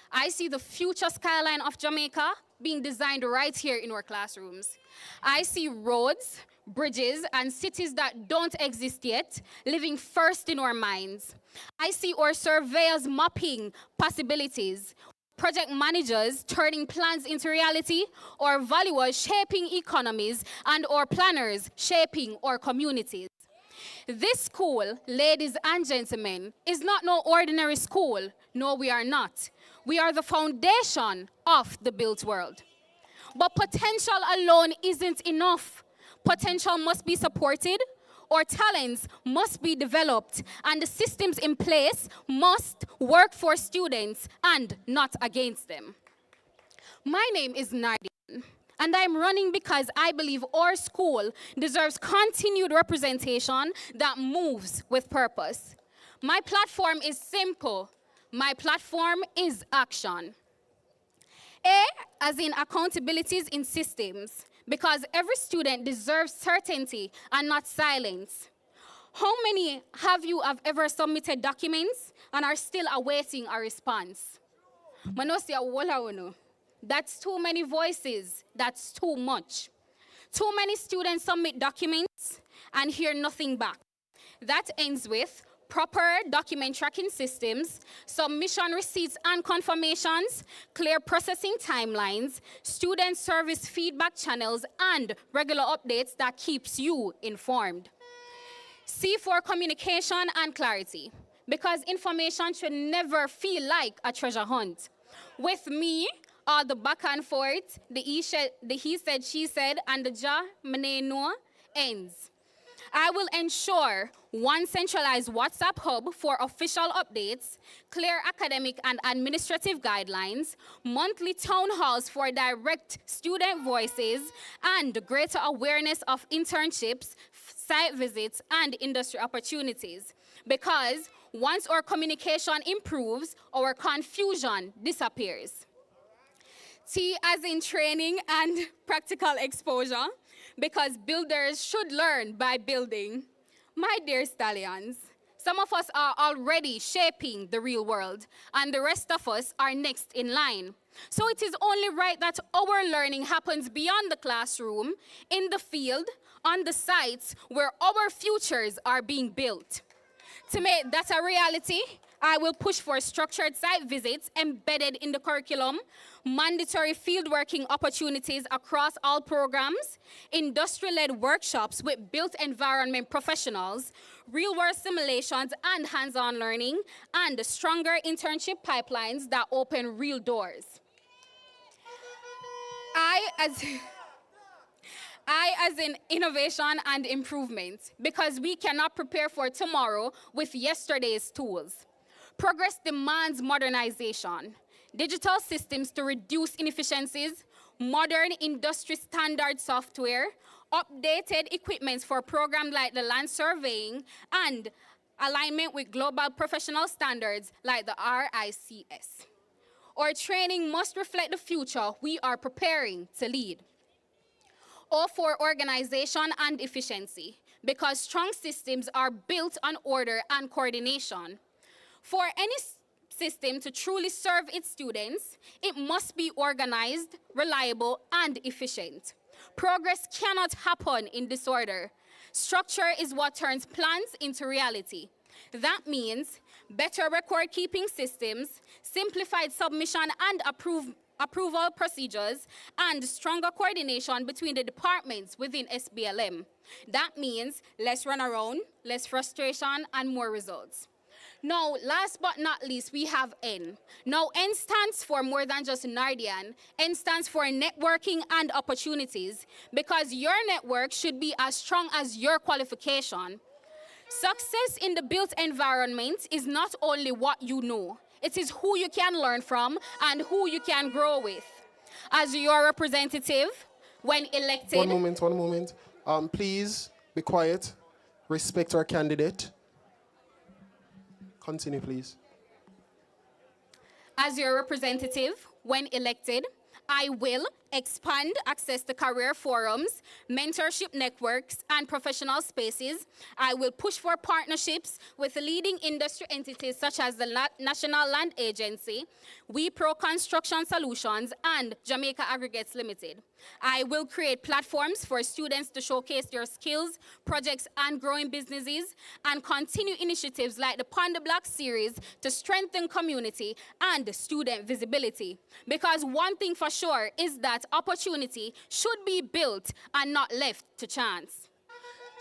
I see the future skyline of Jamaica being designed right here in our classrooms. I see roads, bridges, and cities that don't exist yet living first in our minds. I see our surveyors mapping possibilities, project managers turning plans into reality, or valuers shaping economies, and our planners shaping our communities. This school, ladies and gentlemen, is not no ordinary school. No, we are not. We are the foundation of the built world. But potential alone isn't enough. Potential must be supported, our talents must be developed, and the systems in place must work for students and not against them. My name is Nardian, and I'm running because I believe our school deserves continued representation that moves with purpose. My platform is simple. My platform is action. A, as in accountabilities in systems, because every student deserves certainty and not silence. How many have ever submitted documents and are still awaiting a response? Manosia wala uno. That's too many voices. That's too much. Too many students submit documents and hear nothing back. That ends with proper document tracking systems, submission receipts and confirmations, clear processing timelines, student service feedback channels, and regular updates that keeps you informed. C for communication and clarity, because information should never feel like a treasure hunt. With me, all the back and forth, the he said, she said, and the ja, mene, no ends. I will ensure one centralized WhatsApp hub for official updates, clear academic and administrative guidelines, monthly town halls for direct student voices, and greater awareness of internships, site visits, and industry opportunities. Because once our communication improves, our confusion disappears. T as in training and practical exposure, because builders should learn by building. My dear stallions, some of us are already shaping the real world, and the rest of us are next in line. So it is only right that our learning happens beyond the classroom, in the field, on the sites where our futures are being built. To make that a reality, I will push for structured site visits embedded in the curriculum, mandatory fieldworking opportunities across all programs, industry-led workshops with built environment professionals, real-world simulations and hands-on learning, and stronger internship pipelines that open real doors. I as in innovation and improvement, because we cannot prepare for tomorrow with yesterday's tools. Progress demands modernization, digital systems to reduce inefficiencies, modern industry standard software, updated equipment for programs like the land surveying, and alignment with global professional standards like the RICS. Our training must reflect the future we are preparing to lead. O for organization and efficiency, because strong systems are built on order and coordination. For any system to truly serve its students, it must be organized, reliable, and efficient. Progress cannot happen in disorder. Structure is what turns plans into reality. That means better record-keeping systems, simplified submission and approval procedures, and stronger coordination between the departments within SBLM. That means less runaround, less frustration, and more results. Now, last but not least, we have N. Now, N stands for more than just Nardian. N stands for networking and opportunities, because your network should be as strong as your qualification. Success in the built environment is not only what you know, it is who you can learn from and who you can grow with. As your representative, when elected... One moment. Please be quiet. Respect our candidate. Continue, please. As your representative, when elected, I will expand access to career forums, mentorship networks, and professional spaces. I will push for partnerships with leading industry entities such as the National Land Agency, WePro Construction Solutions, and Jamaica Aggregates Limited. I will create platforms for students to showcase their skills, projects, and growing businesses, and continue initiatives like the Pond the Block series to strengthen community and student visibility. Because one thing for sure is that opportunity should be built and not left to chance.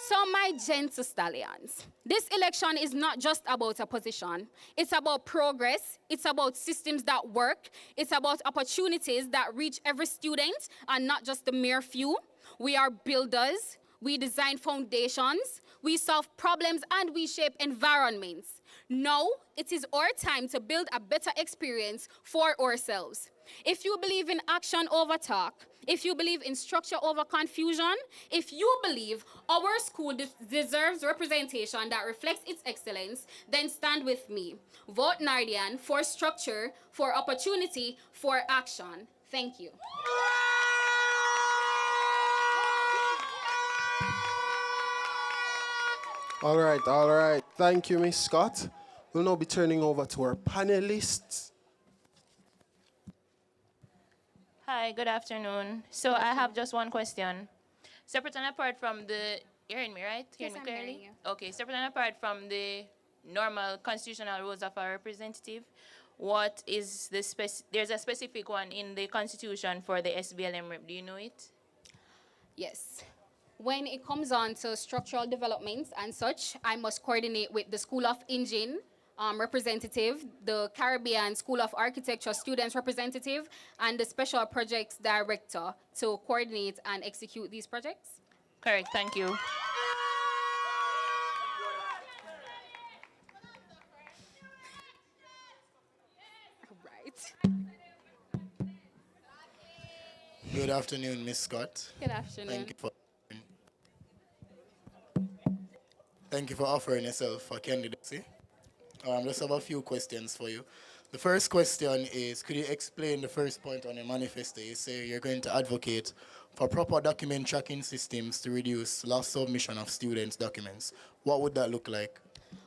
So my gentle stallions, this election is not just about a position. It's about progress. It's about systems that work. It's about opportunities that reach every student and not just the mere few. We are builders. We design foundations. We solve problems and we shape environments. Now, it is our time to build a better experience for ourselves. If you believe in action over talk, if you believe in structure over confusion, if you believe our school deserves representation that reflects its excellence, then stand with me. Vote Nardian for structure, for opportunity, for action. Thank you. All right. Thank you, Ms. Scott. We'll now be turning over to our panelists. Hi, good afternoon. So I have just one question. Separate and apart from the, you're hearing me, right? Yes, Me I'm clearly? hearing you. Okay, separate and apart from the normal constitutional roles of a representative, what is the there's a specific one in the constitution for the SBLM rep. Do you know it? Yes. When it comes on to structural development and such, I must coordinate with the School of Engine representative, the Caribbean School of Architecture students representative, and the Special Projects Director to coordinate and execute these projects. Correct, thank you. Right. Good afternoon, Miss Scott. Good afternoon. Thank you for offering yourself for candidacy. Just have a few questions for you. The first question is, could you explain the first point on your manifesto? You say you're going to advocate for proper document tracking systems to reduce lost submission of students' documents. What would that look like?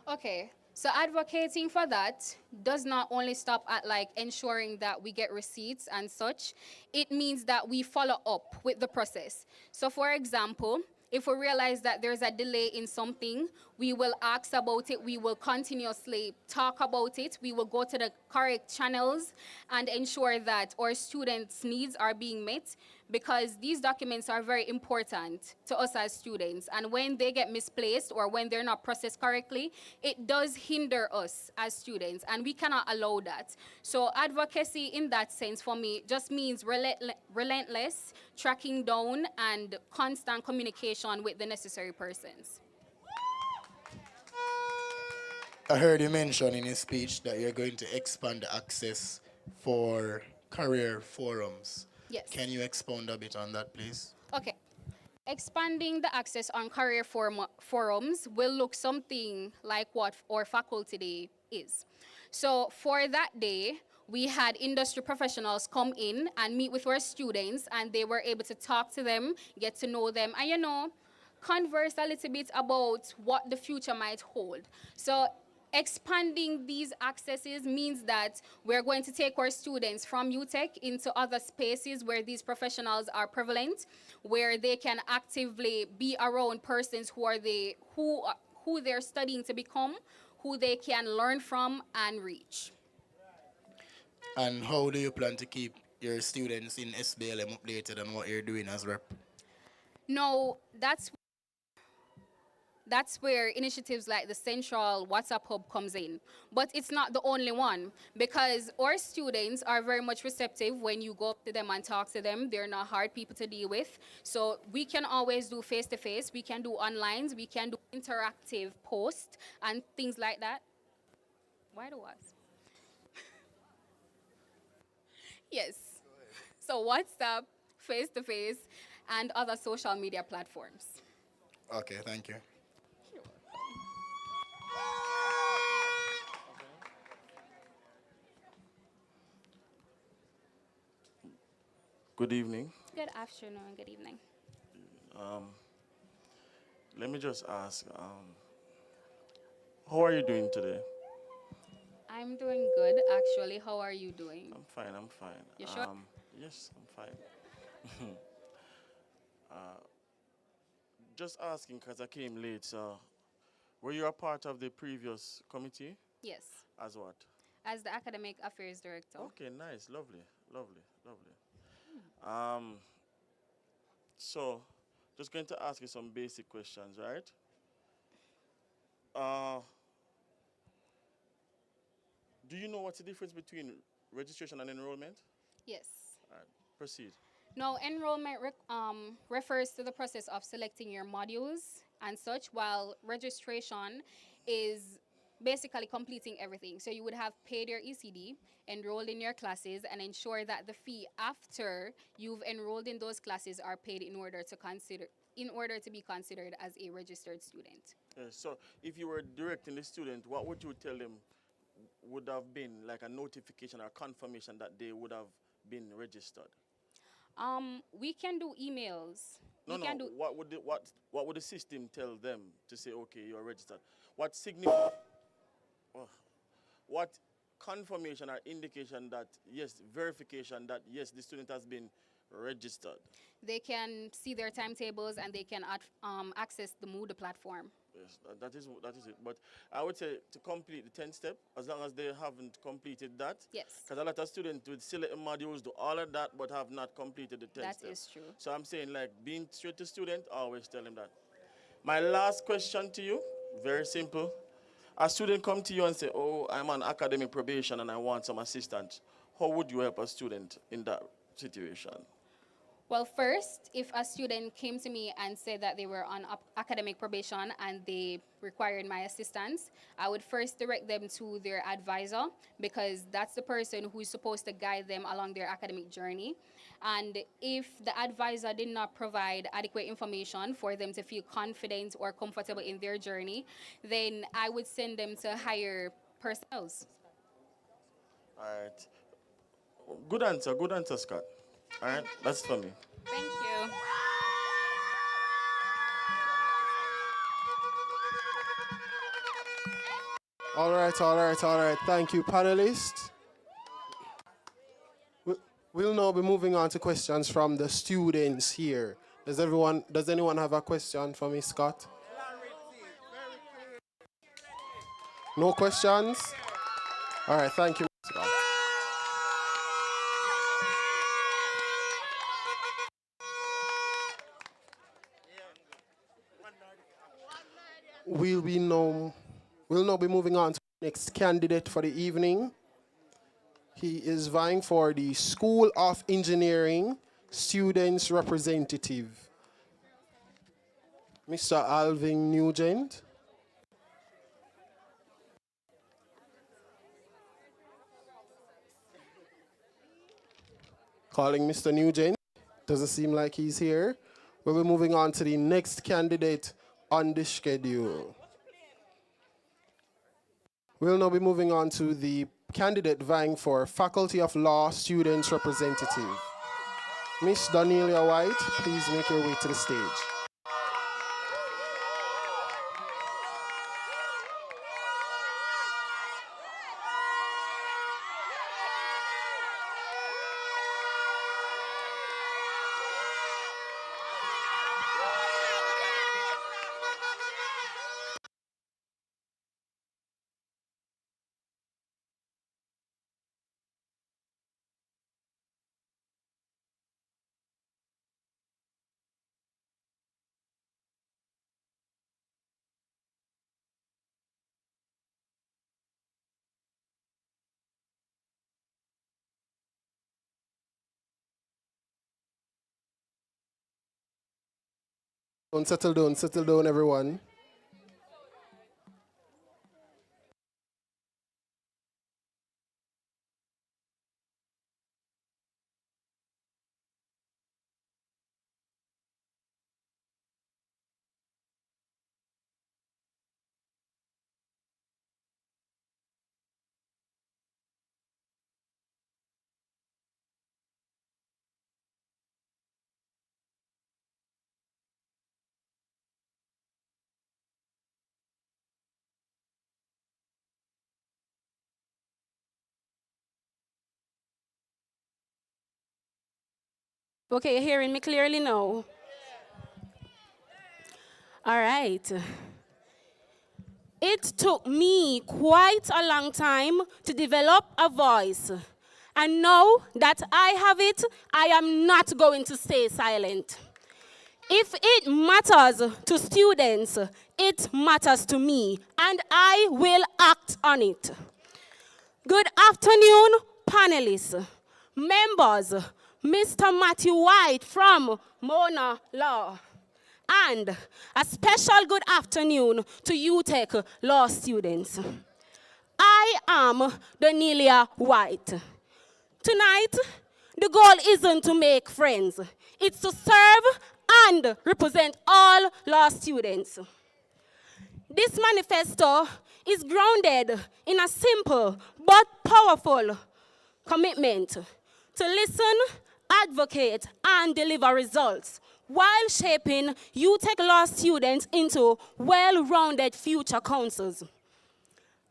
Okay, so advocating for that does not only stop at like ensuring that we get receipts and such. It means that we follow up with the process. So for example, if we realize that there's a delay in something, we will ask about it, we will continuously talk about it, we will go to the correct channels and ensure that our students' needs are being met, because these documents are very important to us as students. And when they get misplaced or when they're not processed correctly, it does hinder us as students, and we cannot allow that. So advocacy in that sense for me just means relentless tracking down and constant communication with the necessary persons. I heard you mention in your speech that you're going to expand the access for career forums. Yes. Can you expound a bit on that, please? Okay. Expanding the access on career forums will look something like what our faculty day is. So for that day, we had industry professionals come in and meet with our students, and they were able to talk to them, get to know them, and converse a little bit about what the future might hold. So expanding these accesses means that we're going to take our students from UTech into other spaces where these professionals are prevalent, where they can actively be around persons who they're studying to become, who they can learn from and reach. And how do you plan to keep your students in SBLM updated on what you're doing as rep? No, that's where initiatives like the Central WhatsApp Hub comes in. But it's not the only one, because our students are very much receptive when you go up to them and talk to them. They're not hard people to deal with. So we can always do face-to-face, we can do onlines, we can do interactive posts and things like that. Why do us? Yes. So WhatsApp, face-to-face, and other social media platforms. Okay, thank you. Good evening. Good afternoon, good evening. Let me just ask, how are you doing today? I'm doing good, actually. How are you doing? I'm fine, I'm fine. You sure? Yes, I'm fine. Just asking because I came late, so were you a part of the previous committee? Yes, As what? as the Academic Affairs Director. Okay, nice, lovely, lovely, lovely. So, just going to ask you some basic questions, right? Do you know what's the difference between registration and enrollment? Yes. All right, proceed. Now, enrollment refers to the process of selecting your modules and such, while registration is basically completing everything. So you would have paid your ECD, enrolled in your classes, and ensure that the fee after you've enrolled in those classes are paid in order to be considered as a registered student. So, if you were directing the student, what would you tell them would have been like a notification or confirmation that they would have been registered? We can do emails. No, we no. can do What would the system tell them to say, okay, you're registered? What confirmation or indication that, yes, verification that, yes, the student has been registered? They can see their timetables and they can access the Moodle platform. Yes, that is it. But I would say to complete the 10 step, as long as they haven't completed that. Yes. Because a lot of students with select modules do all of that, but have not completed the 10 step. That is true. So I'm saying, like, being straight to student, always tell them that. My last question to you, very simple. A student come to you and say, oh, I'm on academic probation and I want some assistance. How would you help a student in that situation? Well, first, if a student came to me and said that they were on academic probation and they required my assistance, I would first direct them to their advisor, because that's the person who is supposed to guide them along their academic journey. And if the advisor did not provide adequate information for them to feel confident or comfortable in their journey, then I would send them to higher personnel. All right. Good answer, Scott. All right, that's for me. Thank you. All right. Thank you, panelists. We'll now be moving on to questions from the students here. Does anyone have a question for me, Scott? No questions? All right, thank you, Scott. We'll now be moving on to the next candidate for the evening. He is vying for the School of Engineering Students Representative. Mr. Alvin Nugent. Calling Mr. Nugent. Doesn't seem like he's here. We'll be moving on to the next candidate on the schedule. We'll now be moving on to the candidate vying for Faculty of Law Students Representative. Miss Danielia White, please make your way to the stage. Settle down, everyone. Okay, you're hearing me clearly now? All right. It took me quite a long time to develop a voice. And now that I have it, I am not going to stay silent. If it matters to students, it matters to me, and I will act on it. Good afternoon, panelists, members, Mr. Matthew White from Mona Law, and a special good afternoon to UTech law students. I am Danielia White. Tonight, the goal isn't to make friends. It's to serve and represent all law students. This manifesto is grounded in a simple but powerful commitment to listen, advocate, and deliver results while shaping UTech law students into well-rounded future counsels.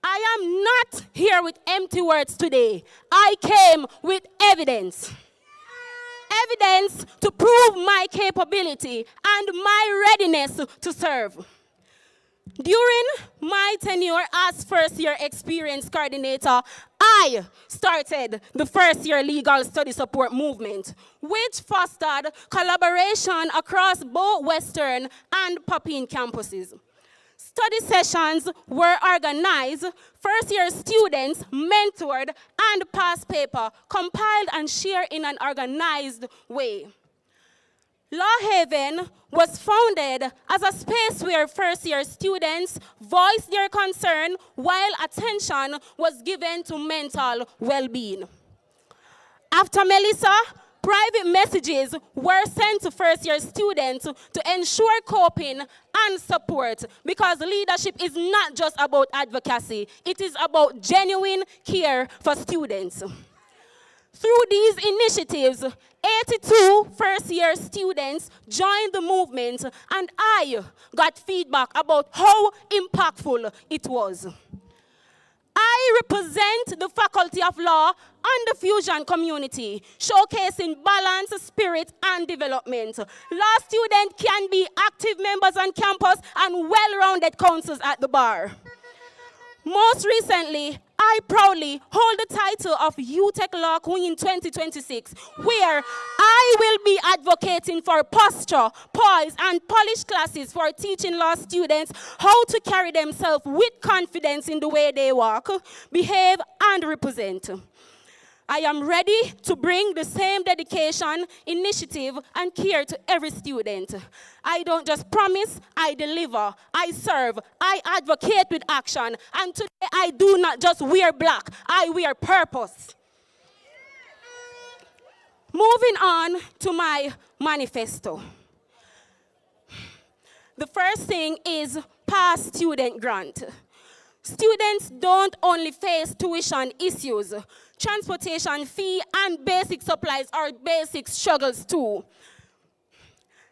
I am not here with empty words today. I came with evidence. Evidence to prove my capability and my readiness to serve. During my tenure as first-year experience coordinator, I started the first-year legal study support movement, which fostered collaboration across both Western and Papine campuses. Study sessions were organized, first-year students mentored, and past paper compiled and shared in an organized way. Law Haven was founded as a space where first-year students voiced their concern while attention was given to mental well-being. After Melissa, private messages were sent to first-year students to ensure coping and support, because leadership is not just about advocacy, it is about genuine care for students. Through these initiatives, 82 first-year students joined the movement, and I got feedback about how impactful it was. I represent the Faculty of Law and the Fusion community, showcasing balance, spirit, and development. Law students can be active members on campus and well-rounded counsels at the bar. Most recently, I proudly hold the title of UTech Law Queen 2026, where I will be advocating for posture, poise, and polished classes for teaching law students how to carry themselves with confidence in the way they walk, behave, and represent. I am ready to bring the same dedication, initiative, and care to every student. I don't just promise, I deliver, I serve, I advocate with action, and today I do not just wear black, I wear purpose. Moving on to my manifesto. The first thing is past student grant. Students don't only face tuition issues, transportation fee and basic supplies are basic struggles too.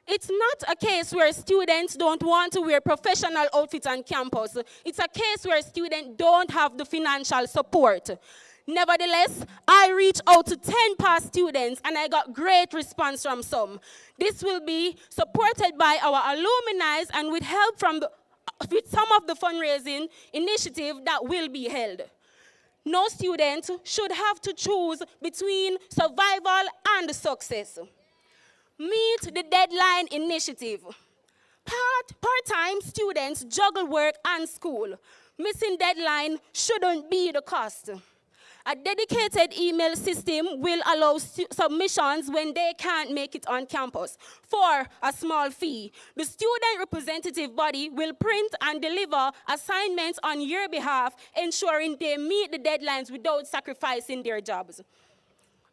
It's not a case where students don't want to wear professional outfits on campus. It's a case where students don't have the financial support. Nevertheless, I reached out to 10 past students and I got great response from some. This will be supported by our alumni and with help from with some of the fundraising initiative that will be held. No student should have to choose between survival and success. Meet the deadline initiative. Part-time students juggle work and school. Missing deadline shouldn't be the cost. A dedicated email system will allow submissions when they can't make it on campus for a small fee. The student representative body will print and deliver assignments on your behalf, ensuring they meet the deadlines without sacrificing their jobs.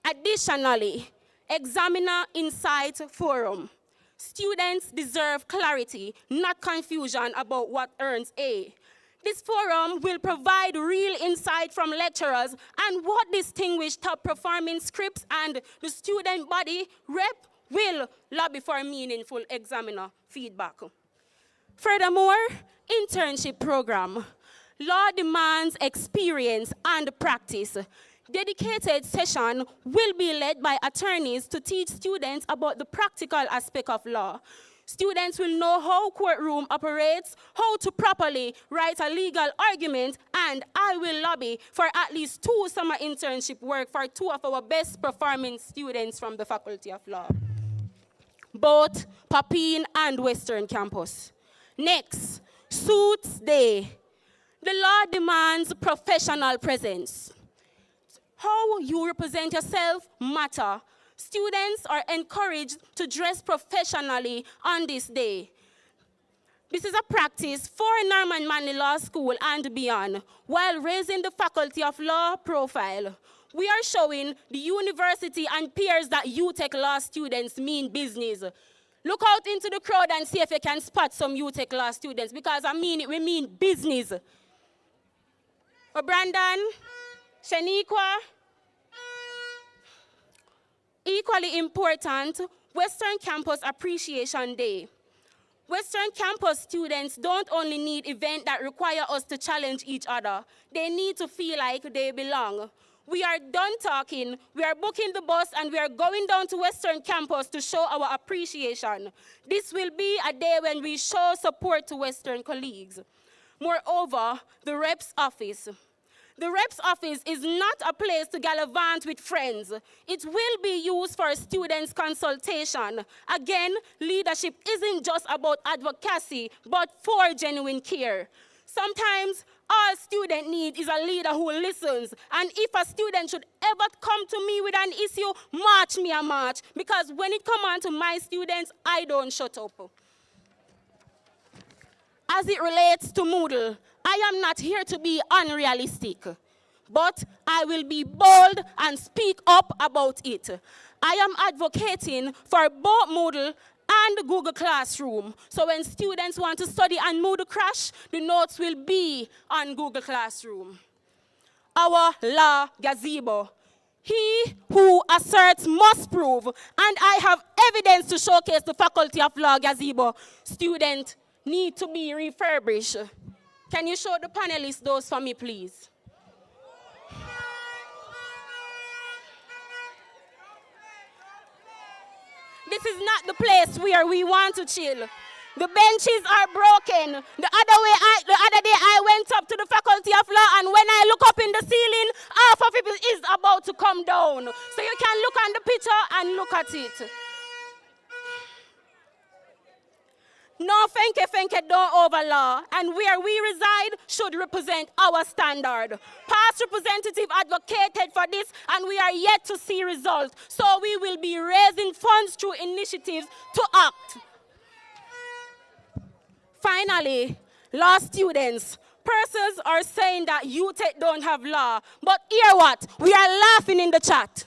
Additionally, Examiner Insight Forum. Students deserve clarity, not confusion about what earns A. This forum will provide real insight from lecturers and what distinguish top performing scripts, and the student body rep will lobby for meaningful examiner feedback. Furthermore, internship program. Law demands experience and practice. Dedicated session will be led by attorneys to teach students about the practical aspect of law. Students will know how courtroom operates, how to properly write a legal argument, and I will lobby for at least 2 summer internship work for 2 of our best performing students from the Faculty of Law, both Papine and Western Campus. Next, Suits Day. The law demands professional presence. How you represent yourself matter. Students are encouraged to dress professionally on this day. This is a practice for Norman Manley Law School and beyond, while raising the Faculty of Law profile. We are showing the university and peers that UTech Law students mean business. Look out into the crowd and see if you can spot some UTech Law students, because I mean it, we mean business. But Brandon, Shaniqua, equally important, Western Campus Appreciation Day. Western campus students don't only need events that require us to challenge each other. They need to feel like they belong. We are done talking, we are booking the bus, and we are going down to Western campus to show our appreciation. This will be a day when we show support to Western colleagues. Moreover, the rep's office. The rep's office is not a place to gallivant with friends. It will be used for students' consultation. Again, leadership isn't just about advocacy, but for genuine care. Sometimes all students need is a leader who listens. And if a student should ever come to me with an issue, march me a march. Because when it comes on to my students, I don't shut up. As it relates to Moodle, I am not here to be unrealistic, but I will be bold and speak up about it. I am advocating for both Moodle and Google Classroom. So when students want to study on Moodle Crash, the notes will be on Google Classroom. Our law gazebo. He who asserts must prove, and I have evidence to showcase the Faculty of Law gazebo. Students need to be refurbished. Can you show the panelists those for me, please? This is not the place where we want to chill. The benches are broken. The other day I went up to the Faculty of Law, and when I look up in the ceiling, half of it is about to come down. So you can look on the picture and look at it. No fenke don't overlaw, and where we reside should represent our standard. Past representative advocated for this, and we are yet to see results. So we will be raising funds through initiatives to act. Finally, law students. Persons are saying that UTech don't have law, but hear what? We are laughing in the chat.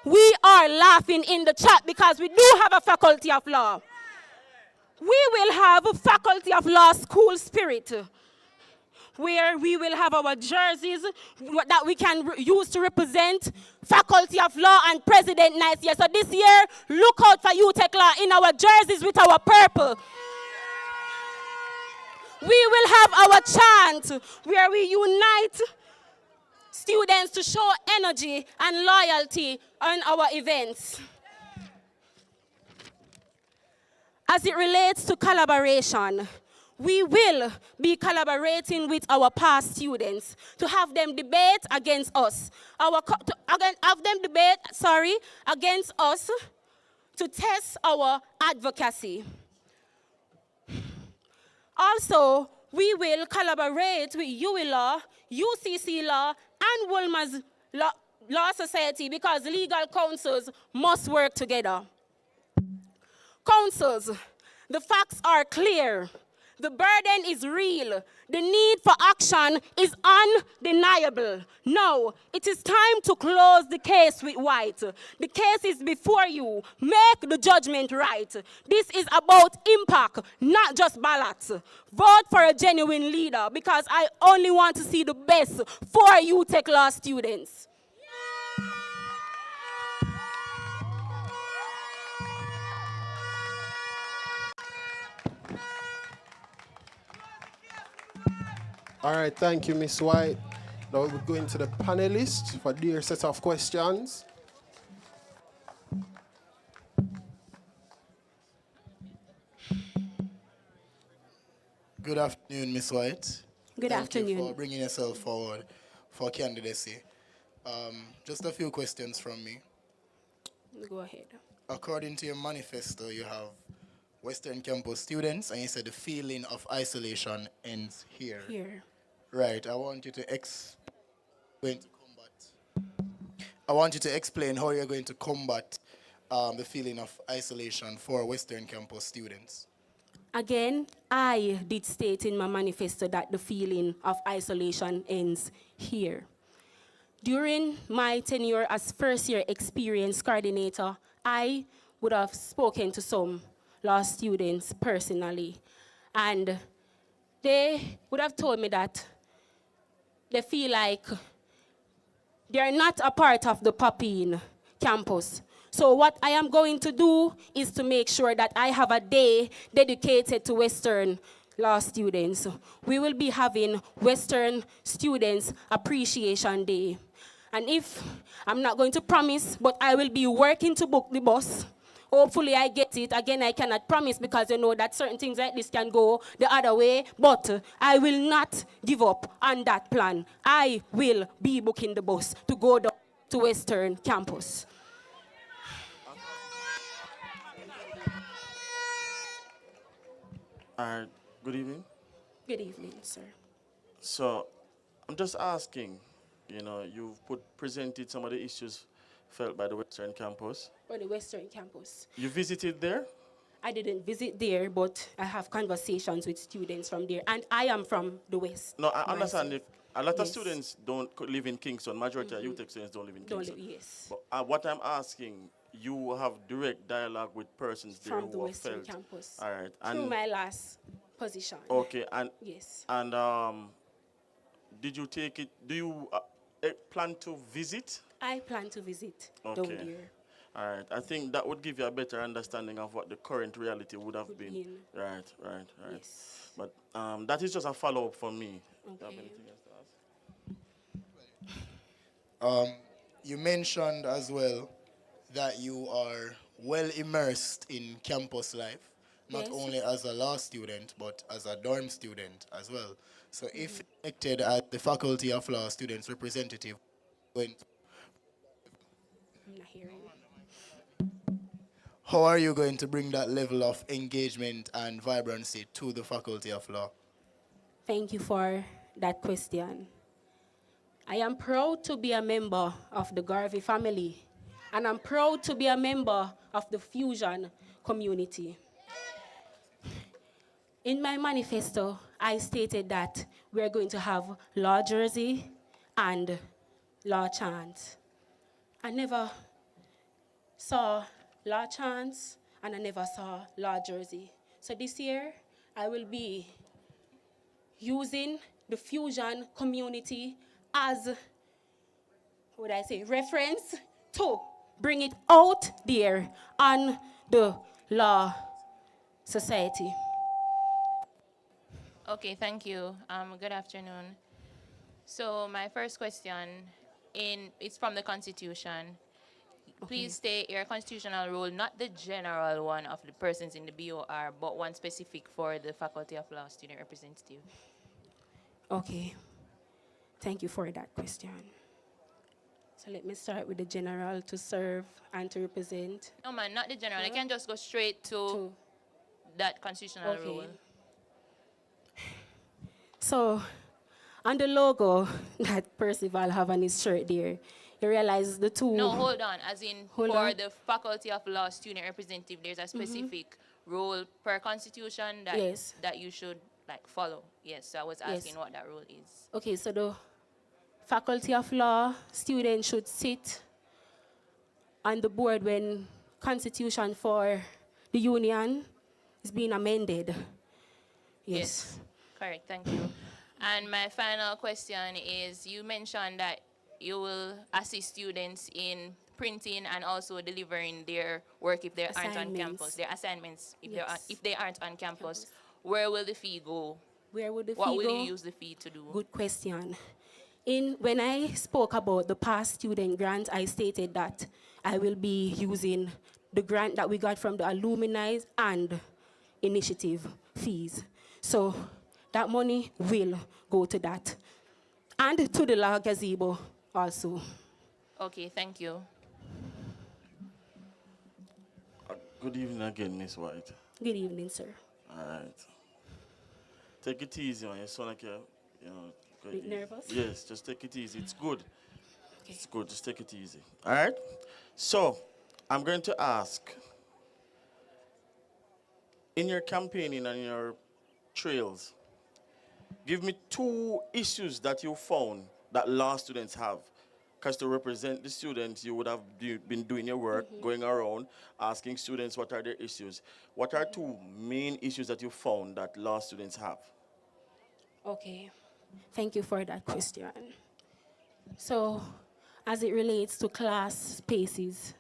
We are laughing in the chat because we do have a Faculty of Law. We will have a Faculty of Law school spirit, where we will have our jerseys that we can use to represent Faculty of Law and President Nice year. So this year, look out for UTech Law in our jerseys with our purple. We will have our chant, where we unite students to show energy and loyalty on our events. As it relates to collaboration, we will be collaborating with our past students to have them debate against us. Against us to test our advocacy. Also, we will collaborate with UE Law, UCC Law, and Wolmer's Law Society because legal councils must work together. Councils, the facts are clear. The burden is real. The need for action is undeniable. Now, it is time to close the case with White. The case is before you. Make the judgment right. This is about impact, not just ballots. Vote for a genuine leader because I only want to see the best for UTech Law students. All right, thank you, Ms. White. Now we're going to the panelists for their set of questions. Good afternoon, Ms. White. Good afternoon. Thank you for bringing yourself forward for candidacy. Just a few questions from me. Go ahead. According to your manifesto, you have Western campus students, and you said the feeling of isolation ends here. Here. Right. I want you to explain how you're going to combat the feeling of isolation for Western campus students. Again, I did state in my manifesto that the feeling of isolation ends here. During my tenure as first-year experience coordinator, I would have spoken to some law students personally, and they would have told me that they feel like they're not a part of the Papine campus. So what I am going to do is to make sure that I have a day dedicated to Western law students. We will be having Western Students Appreciation Day. And if, I'm not going to promise, but I will be working to book the bus. Hopefully I get it. Again, I cannot promise because you know that certain things like this can go the other way, but I will not give up on that plan. I will be booking the bus to go down to Western campus. All right, good evening. Good evening, sir. So, I'm just asking, you've presented some of the issues felt by the Western campus. For the Western campus. You visited there? I didn't visit there, but I have conversations with students from there, and I am from the West. No, I understand. myself. A lot of Yes. students don't live in Kingston. Majority of UTech students don't live in Don't Kingston. live- yes. But what I'm asking, you have direct dialogue with persons there From the who have Western felt. campus. All right. Through my last position. Okay, and Yes. and did you take it? Do you plan to visit? I plan to visit down Okay. there. All right. I think that would give you a better understanding of what the current reality would have been. been. Right, right, right. Yes. But that is just a follow-up for me. Do you have Okay. anything else to ask? You mentioned as well that you are well immersed in campus life, not Yes. only as a law student, but as a dorm student as well. So if elected as the Faculty of Law Students Representative, I'm not hearing. how are you going to bring that level of engagement and vibrancy to the Faculty of Law? Thank you for that question. I am proud to be a member of the Garvey family, and I'm proud to be a member of the Fusion community. In my manifesto, I stated that we're going to have law jersey and law chant. I never saw law chants, and I never saw law jersey. So this year, I will be using the Fusion community as, what would I say, reference to bring it out there on the law society. Okay, thank you. Good afternoon. So my first question, it's from the Constitution. Please state your constitutional role, not the general one of the persons in the BOR, but one specific for the Faculty of Law student representative. Okay. Thank you for that question. So let me start with the general to serve and to represent. No, man, not the general. I can just go straight to that constitutional Okay. role. So, on the logo that Percival have on his shirt there, you realize the two. No, hold on. As in, Hold for on. the Faculty of Law student representative, there's a specific role per constitution that Yes. that you should follow. Yes, so I was Yes. asking what that role is. Okay, so the Faculty of Law students should sit on the board when Constitution for the Union is being amended. Yes. Correct, thank you. And my final question is, you mentioned that you will assist students in printing and also delivering their work if they aren't on Assignments. campus, their assignments Yes. if they aren't on campus. Where will the fee go? Where would the What fee will go? you use the fee to do? Good question. When I spoke about the past student grant, I stated that I will be using the grant that we got from the alumni and initiative fees. So that money will go to that. And to the law gazebo also. Okay, thank you. Good evening again, Miss White. Good evening, sir. All right. Take it easy, man. You sound like you're, Bit nervous? Yes, just take it easy. It's good. Okay. It's good. Just take it easy. All right? So, I'm going to ask, in your campaigning and your trails, give me 2 issues that you found that law students have. Because to represent the students, you would have been doing your work, going around, asking students what are their issues. What are 2 main issues that you found that law students have? Okay. Thank you for that question. So, as it relates to class spaces,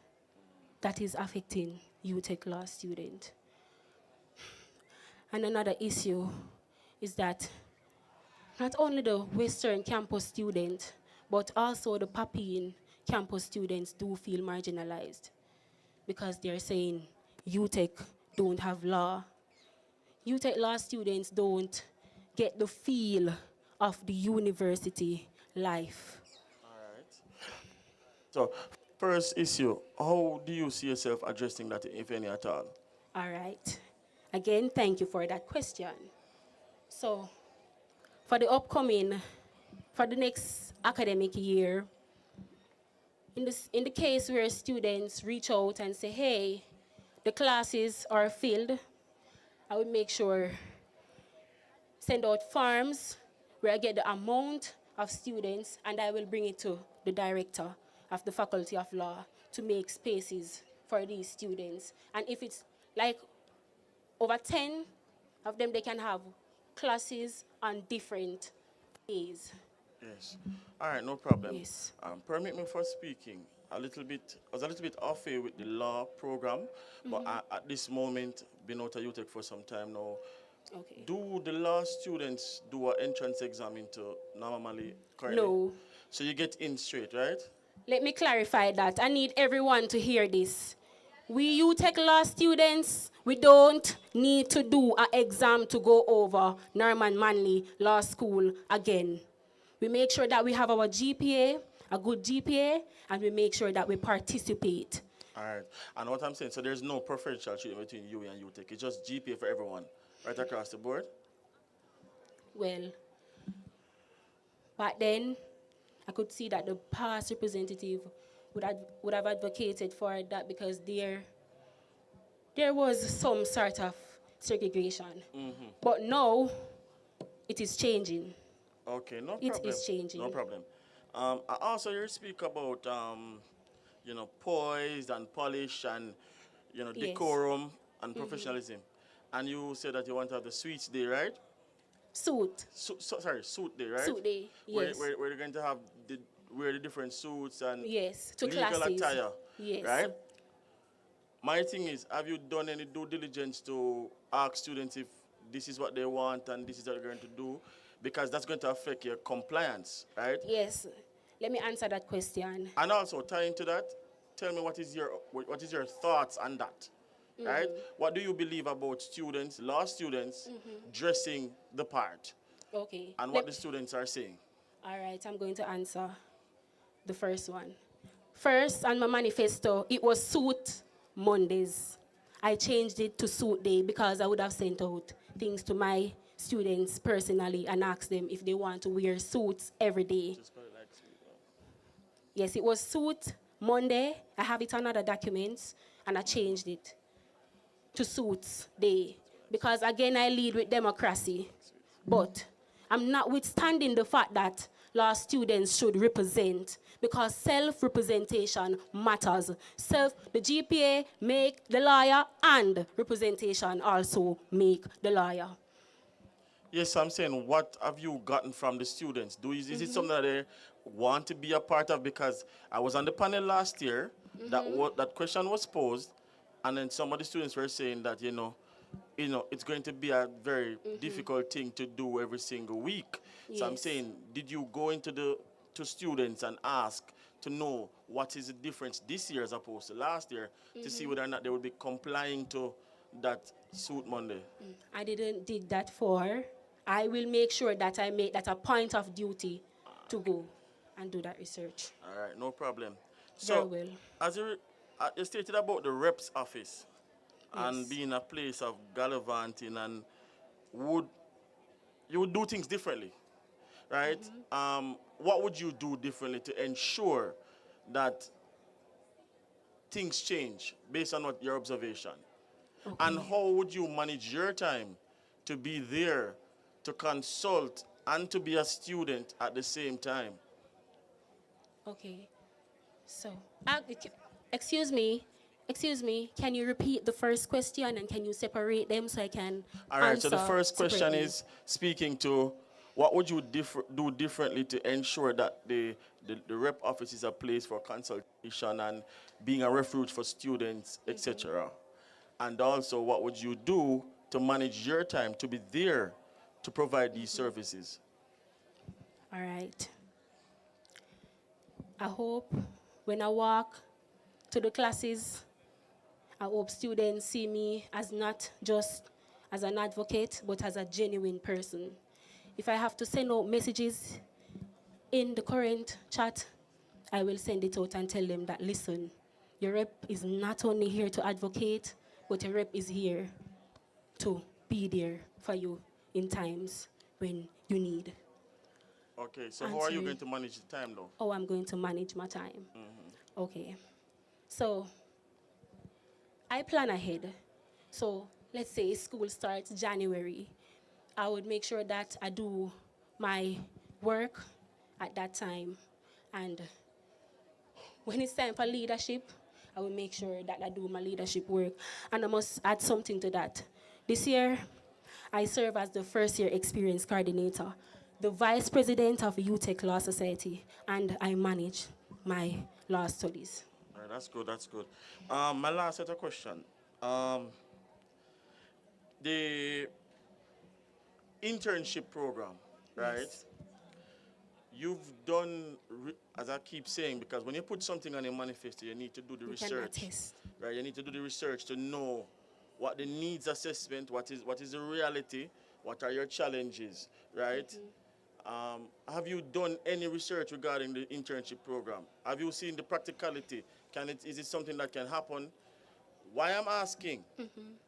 that is affecting UTech law student. And another issue is that not only the Western campus student, but also the Papine campus students do feel marginalized because they're saying UTech don't have law. UTech law students don't get the feel of the university life. All right. So, first issue, how do you see yourself addressing that, if any at all? All right. Again, thank you for that question. So, for the next academic year, in the case where students reach out and say, hey, the classes are filled, I would make sure send out forms where I get the amount of students, and I will bring it to the director of the Faculty of Law to make spaces for these students. And if it's like over 10 of them, they can have classes on different days. Yes. All right, no problem. Yes. Permit me for speaking a little bit. I was a little bit off here with the law program, but at this moment, been out of UTech for some time now. Okay. Do the law students do an entrance exam into normally currently? No. So you get in straight, right? Let me clarify that. I need everyone to hear this. We UTech law students, we don't need to do an exam to go over Norman Manley Law School again. We make sure that we have our GPA, a good GPA, and we make sure that we participate. All right. And what I'm saying, so there's no preferential treatment between you and UTech. It's just GPA for everyone, right across the board? Well, back then, I could see that the past representative would have advocated for that because there was some sort of segregation. But now, it is changing. Okay, no It problem. is changing. No problem. I also you speak about poise and polish and Yes. decorum and professionalism, and you said that you want to have the sweets day, right? Suit. Suit day, right? Suit day, yes. Where you're going to have wear the different suits and Yes, to legal classes. attire, Yes. right? My thing is, have you done any due diligence to ask students if this is what they want and this is what they're going to do? Because that's going to affect your compliance, right? Yes. Let me answer that question. And also, tying to that, tell me what is your thoughts on that, right? What do you believe about students, law students, dressing the part, Okay. and what the students are saying? All right, I'm going to answer the first one. First, on my manifesto, it was suit Mondays. I changed it to suit day because I would have sent out things to my students personally and asked them if they want to wear suits every day. Yes, it was suit Monday. I have it on other documents, and I changed it to suits day because, again, I lead with democracy. But I'm not withstanding the fact that law students should represent because self-representation matters. The GPA make the lawyer, and representation also make the lawyer. Yes, I'm saying, what have you gotten from the students? Is it something that they want to be a part of? Because I was on the panel last year, that question was posed, and then some of the students were saying that, it's going to be a very difficult thing to do every single week. So I'm Yes. saying, did you go into to students and ask to know what is the difference this year as opposed to last year to see whether or not they would be complying to that suit Monday? I didn't dig that far. I will make sure that I make that a point of duty to go and do that research. All right, no problem. Very So, well. as you stated about the rep's office and Yes. being a place of gallivanting, and you would do things differently, right? What would you do differently to ensure that things change based on what your observation? And how would you manage your time to be there, to consult, and to be a student at the same time? Okay. So, excuse me, can you repeat the first question and can you separate them so I can All right, so the answer first question separately? is speaking to what would you do differently to ensure that the the rep office is a place for consultation and being a refuge for students, etc. And also, what would you do to manage your time to be there to provide these services? All right. I hope when I walk to the classes, I hope students see me as not just as an advocate, but as a genuine person. If I have to send out messages in the current chat, I will send it out and tell them that, listen, your rep is not only here to advocate, but your rep is here to be there for you in times when you need. Okay, so how are you going to manage the time though? Oh, I'm going to manage my time. Okay. So I plan ahead. So let's say school starts January. I would make sure that I do my work at that time. And when it's time for leadership, I will make sure that I do my leadership work. And I must add something to that. This year, I serve as the first year experience coordinator, the vice president of UTech Law Society, and I manage my law studies. All right, that's good, that's good. My last set of question. The internship program, right? Yes. You've done, as I keep saying, because when you put something on a manifesto, you need to do the You can research, attest. right? You need to do the research to know what the needs assessment, what is the reality, what are your challenges, right? Have you done any research regarding the internship program? Have you seen the practicality? Is it something that can happen? Why I'm asking,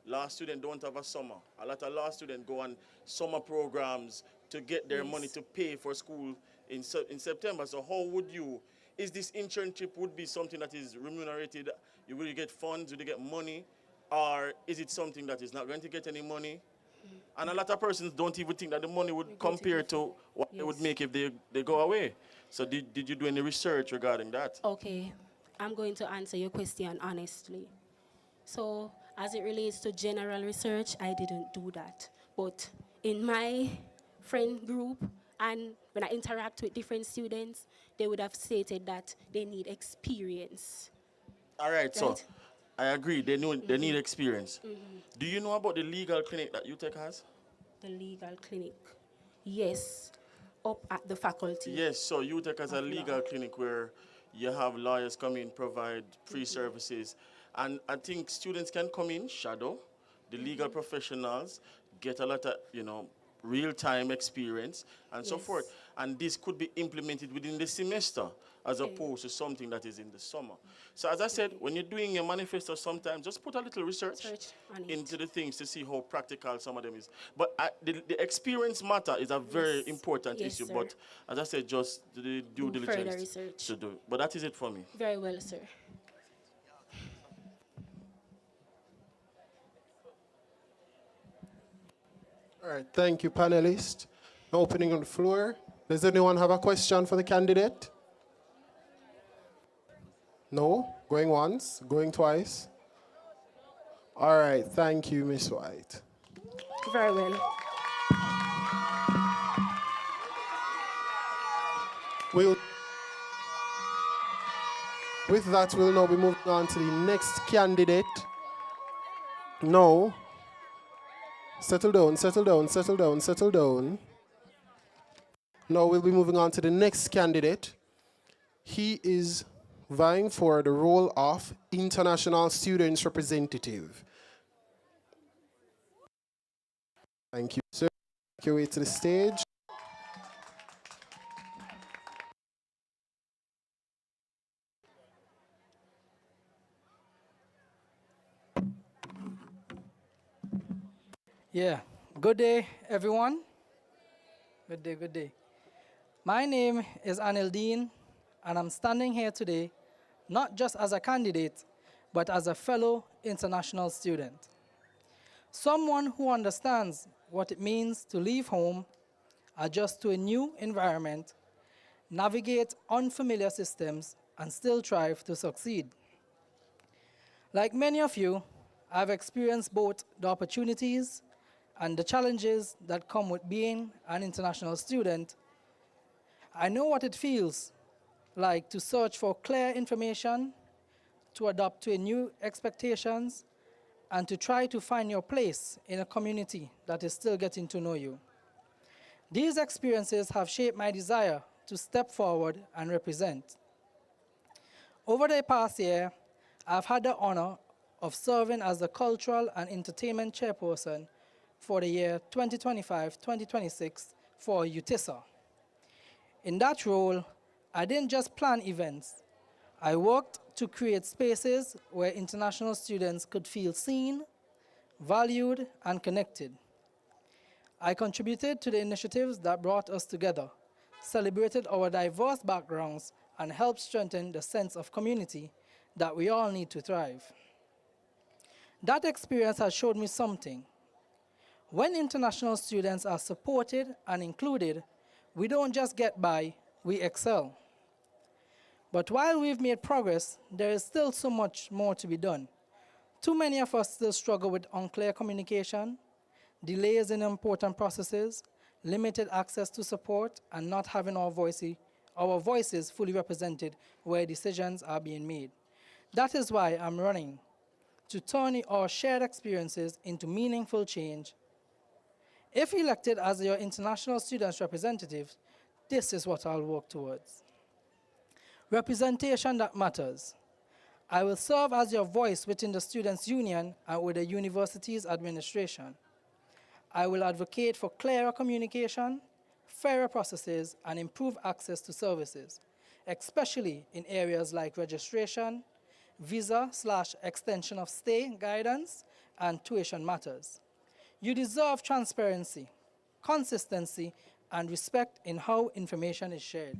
law students don't have a summer. A lot of law students go on summer programs to get their money to pay for school in September. So how would you, is this internship would be something that is remunerated? Will you get funds, will you get money? Or is it something that is not going to get any money? And a lot of persons don't even think that the money would compare to what they would make if they go away. So did you do any research regarding that? Okay, I'm going to answer your question honestly. So as it relates to general research, I didn't do that. But in my friend group and when I interact with different students, they would have stated that they need experience. All right, so Right? I agree. They need experience. Do you know about the legal clinic that UTech has? The legal clinic. Yes, up at the faculty. Yes, so UTech has a of law. legal clinic where you have lawyers come in, provide free services. And I think students can come in, shadow the legal professionals, get a lot of, real-time experience and so forth. And this could be implemented within the semester as opposed to something that is in the summer. So as I said, when you're doing your manifesto sometimes, just put a little research into the things to see how practical some of them is. But the experience matter is a very important issue. Sir. But as I said, just the due Do further diligence research. to do. But that is it for me. Very well, sir. All right, thank you, panelists. Opening on the floor. Does anyone have a question for the candidate? No? Going once? Going twice? All right, thank you, Miss White. Very well. With that, we'll now be moving on to the next candidate. No. Settle down, settle down, settle down, settle down. Now we'll be moving on to the next candidate. He is vying for the role of International Students Representative. Thank you, sir. Make your way to the stage. Yeah, good day, everyone. Good day, good day. My name is Anil Dean, and I'm standing here today not just as a candidate, but as a fellow international student. Someone who understands what it means to leave home, adjust to a new environment, navigate unfamiliar systems, and still strive to succeed. Like many of you, I've experienced both the opportunities and the challenges that come with being an international student. I know what it feels like to search for clear information, to adapt to new expectations, and to try to find your place in a community that is still getting to know you. These experiences have shaped my desire to step forward and represent. Over the past year, I've had the honor of serving as the Cultural and Entertainment Chairperson for the year 2025-2026 for UTESA. In that role, I didn't just plan events. I worked to create spaces where international students could feel seen, valued, and connected. I contributed to the initiatives that brought us together, celebrated our diverse backgrounds, and helped strengthen the sense of community that we all need to thrive. That experience has showed me something. When international students are supported and included, we don't just get by, we excel. But while we've made progress, there is still so much more to be done. Too many of us still struggle with unclear communication, delays in important processes, limited access to support, and not having our voices fully represented where decisions are being made. That is why I'm running, to turn our shared experiences into meaningful change. If elected as your international students representative, this is what I'll work towards. Representation that matters. I will serve as your voice within the Students' Union and with the university's administration. I will advocate for clearer communication, fairer processes, and improved access to services, especially in areas like registration, visa/extension of stay guidance, and tuition matters. You deserve transparency, consistency, and respect in how information is shared.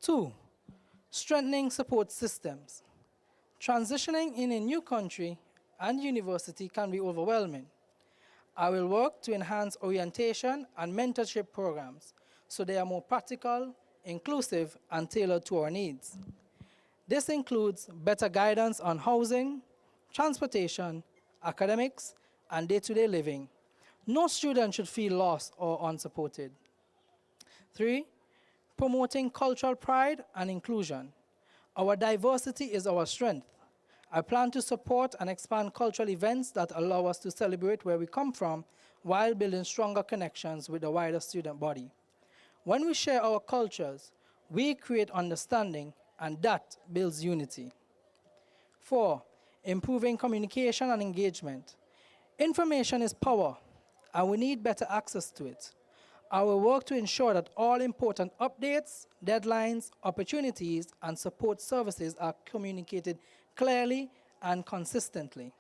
2, strengthening support systems. Transitioning in a new country and university can be overwhelming. I will work to enhance orientation and mentorship programs so they are more practical, inclusive, and tailored to our needs. This includes better guidance on housing, transportation, academics, and day-to-day living. No student should feel lost or unsupported. 3, promoting cultural pride and inclusion. Our diversity is our strength. I plan to support and expand cultural events that allow us to celebrate where we come from while building stronger connections with the wider student body. When we share our cultures, we create understanding, and that builds unity. 4, improving communication and engagement. Information is power, and we need better access to it. I will work to ensure that all important updates, deadlines, opportunities, and support services are communicated clearly and consistently.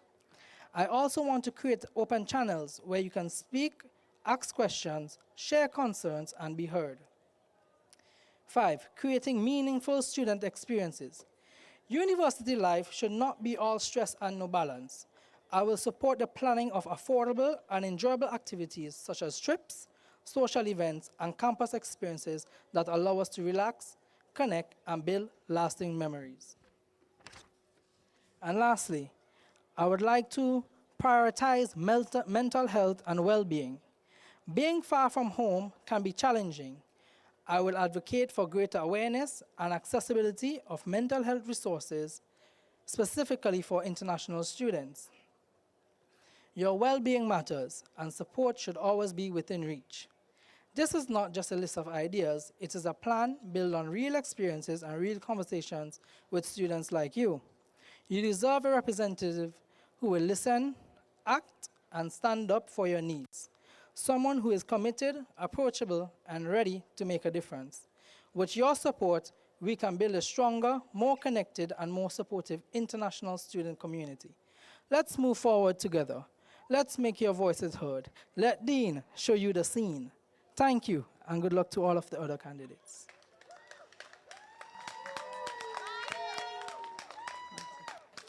I also want to create open channels where you can speak, ask questions, share concerns, and be heard. 5, creating meaningful student experiences. University life should not be all stress and no balance. I will support the planning of affordable and enjoyable activities such as trips, social events, and campus experiences that allow us to relax, connect, and build lasting memories. And lastly, I would like to prioritize mental health and well-being. Being far from home can be challenging. I will advocate for greater awareness and accessibility of mental health resources, specifically for international students. Your well-being matters, and support should always be within reach. This is not just a list of ideas, it is a plan built on real experiences and real conversations with students like you. You deserve a representative who will listen, act, and stand up for your needs. Someone who is committed, approachable, and ready to make a difference. With your support, we can build a stronger, more connected, and more supportive international student community. Let's move forward together. Let's make your voices heard. Let Dean show you the scene. Thank you, and good luck to all of the other candidates.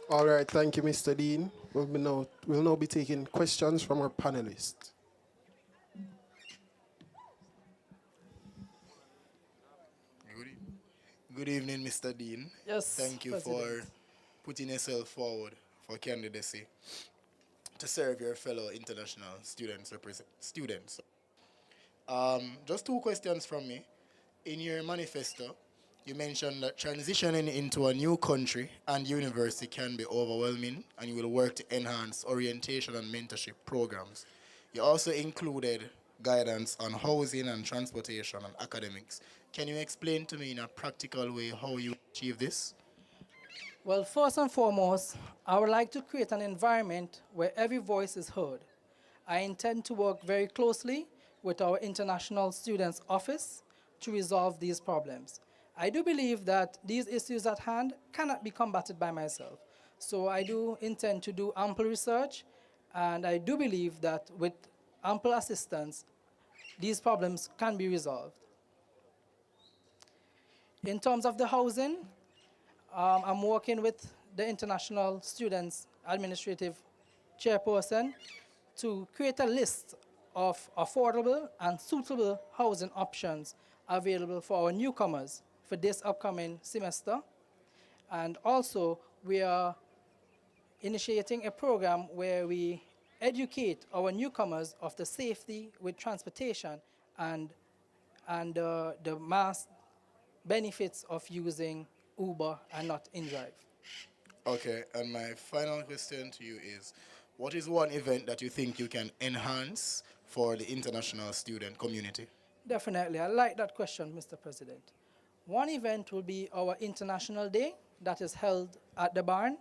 All right, thank you, Mr. Dean. We'll now be taking questions from our panelists. Good evening, Mr. Dean. Yes, Thank you President. for putting yourself forward for candidacy to serve your fellow international students. Just 2 questions from me. In your manifesto, you mentioned that transitioning into a new country and university can be overwhelming, and you will work to enhance orientation and mentorship programs. You also included guidance on housing and transportation and academics. Can you explain to me in a practical way how you achieve this? Well, first and foremost, I would like to create an environment where every voice is heard. I intend to work very closely with our International Students Office to resolve these problems. I do believe that these issues at hand cannot be combated by myself. So I do intend to do ample research, and I do believe that with ample assistance, these problems can be resolved. In terms of the housing, I'm working with the International Students Administrative Chairperson to create a list of affordable and suitable housing options available for our newcomers for this upcoming semester. And also, we are initiating a program where we educate our newcomers of the safety with transportation and, the mass benefits of using Uber and not InDrive. Okay, and my final question to you is, what is one event that you think you can enhance for the international student community? Definitely, I like that question, Mr. President. One event will be our International Day that is held at the barn.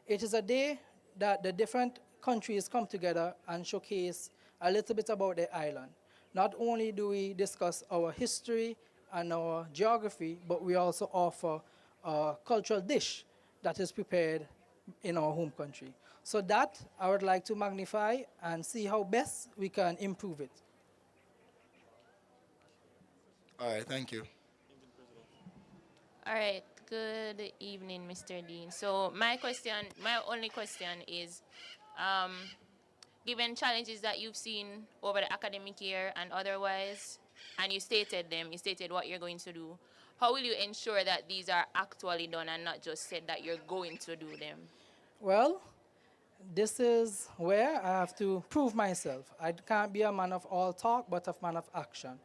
It is a day that the different countries come together and showcase a little bit about their island. Not only do we discuss our history and our geography, but we also offer a cultural dish that is prepared in our home country. So that I would like to magnify and see how best we can improve it. All right, thank you. All right. Good evening, Mr. Dean. So my only question is, given challenges that you've seen over the academic year and otherwise, and you stated what you're going to do, how will you ensure that these are actually done and not just said that you're going to do them? Well, this is where I have to prove myself. I can't be a man of all talk, but a man of action.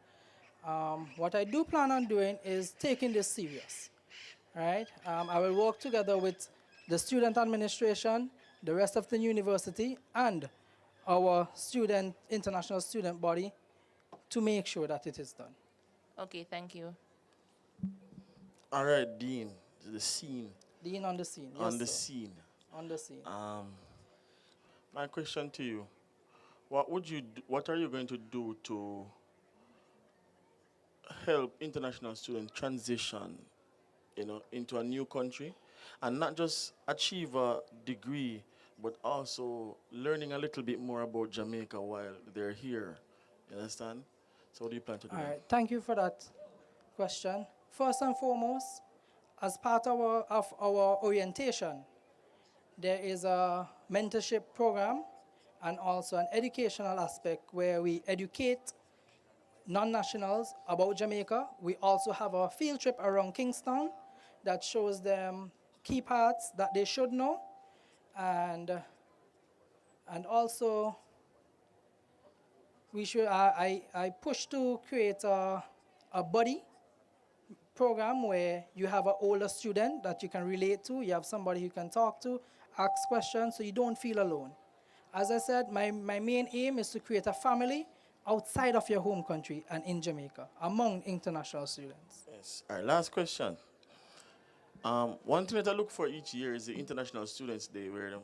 What I do plan on doing is taking this serious, right? I will work together with the student administration, the rest of the university, and our international student body to make sure that it is done. Okay, thank you. All right, Dean, the scene. Dean on the scene. On yes, the sir. scene. On the scene. My question to you: what are you going to do to help international students transition, into a new country, and not just achieve a degree, but also learning a little bit more about Jamaica while they're here? You understand? So what do you plan to do? All right, thank you for that question. First and foremost, as part of our orientation, there is a mentorship program and also an educational aspect where we educate non-nationals about Jamaica. We also have a field trip around Kingston that shows them key parts that they should know, and also I push to create a buddy program where you have an older student that you can relate to, you have somebody you can talk to, ask questions, so you don't feel alone. As I said, my main aim is to create a family outside of your home country and in Jamaica, among international students. Yes. All right, last question. One thing that I look for each year is the International Students Day, where they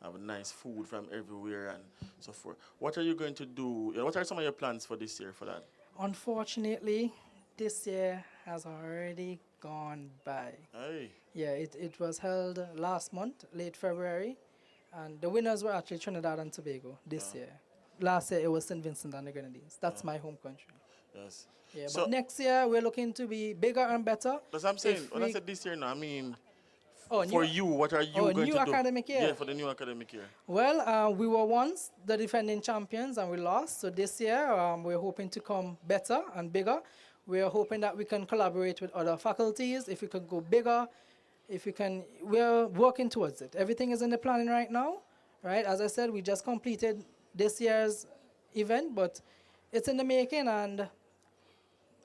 have nice food from everywhere and so forth. What are you going to do? What are some of your plans for this year for that? Unfortunately, this year has already gone by. Hey. Yeah, it was held last month, late February, and the winners were actually Trinidad and Tobago this year. Last year it was St. Vincent and the Grenadines. That's my home country. Yes. Yeah, So- but next year we're looking to be bigger and better. That's what I'm saying. If When I we- said this year, no, I mean Oh, for new- you. What are you oh, going new to do? academic year. Yeah, for the new academic year. Well, we were once the defending champions and we lost. So this year we're hoping to come better and bigger. We're hoping that we can collaborate with other faculties, if we can go bigger, we're working towards it. Everything is in the planning right now, right? As I said, we just completed this year's event, but it's in the making, and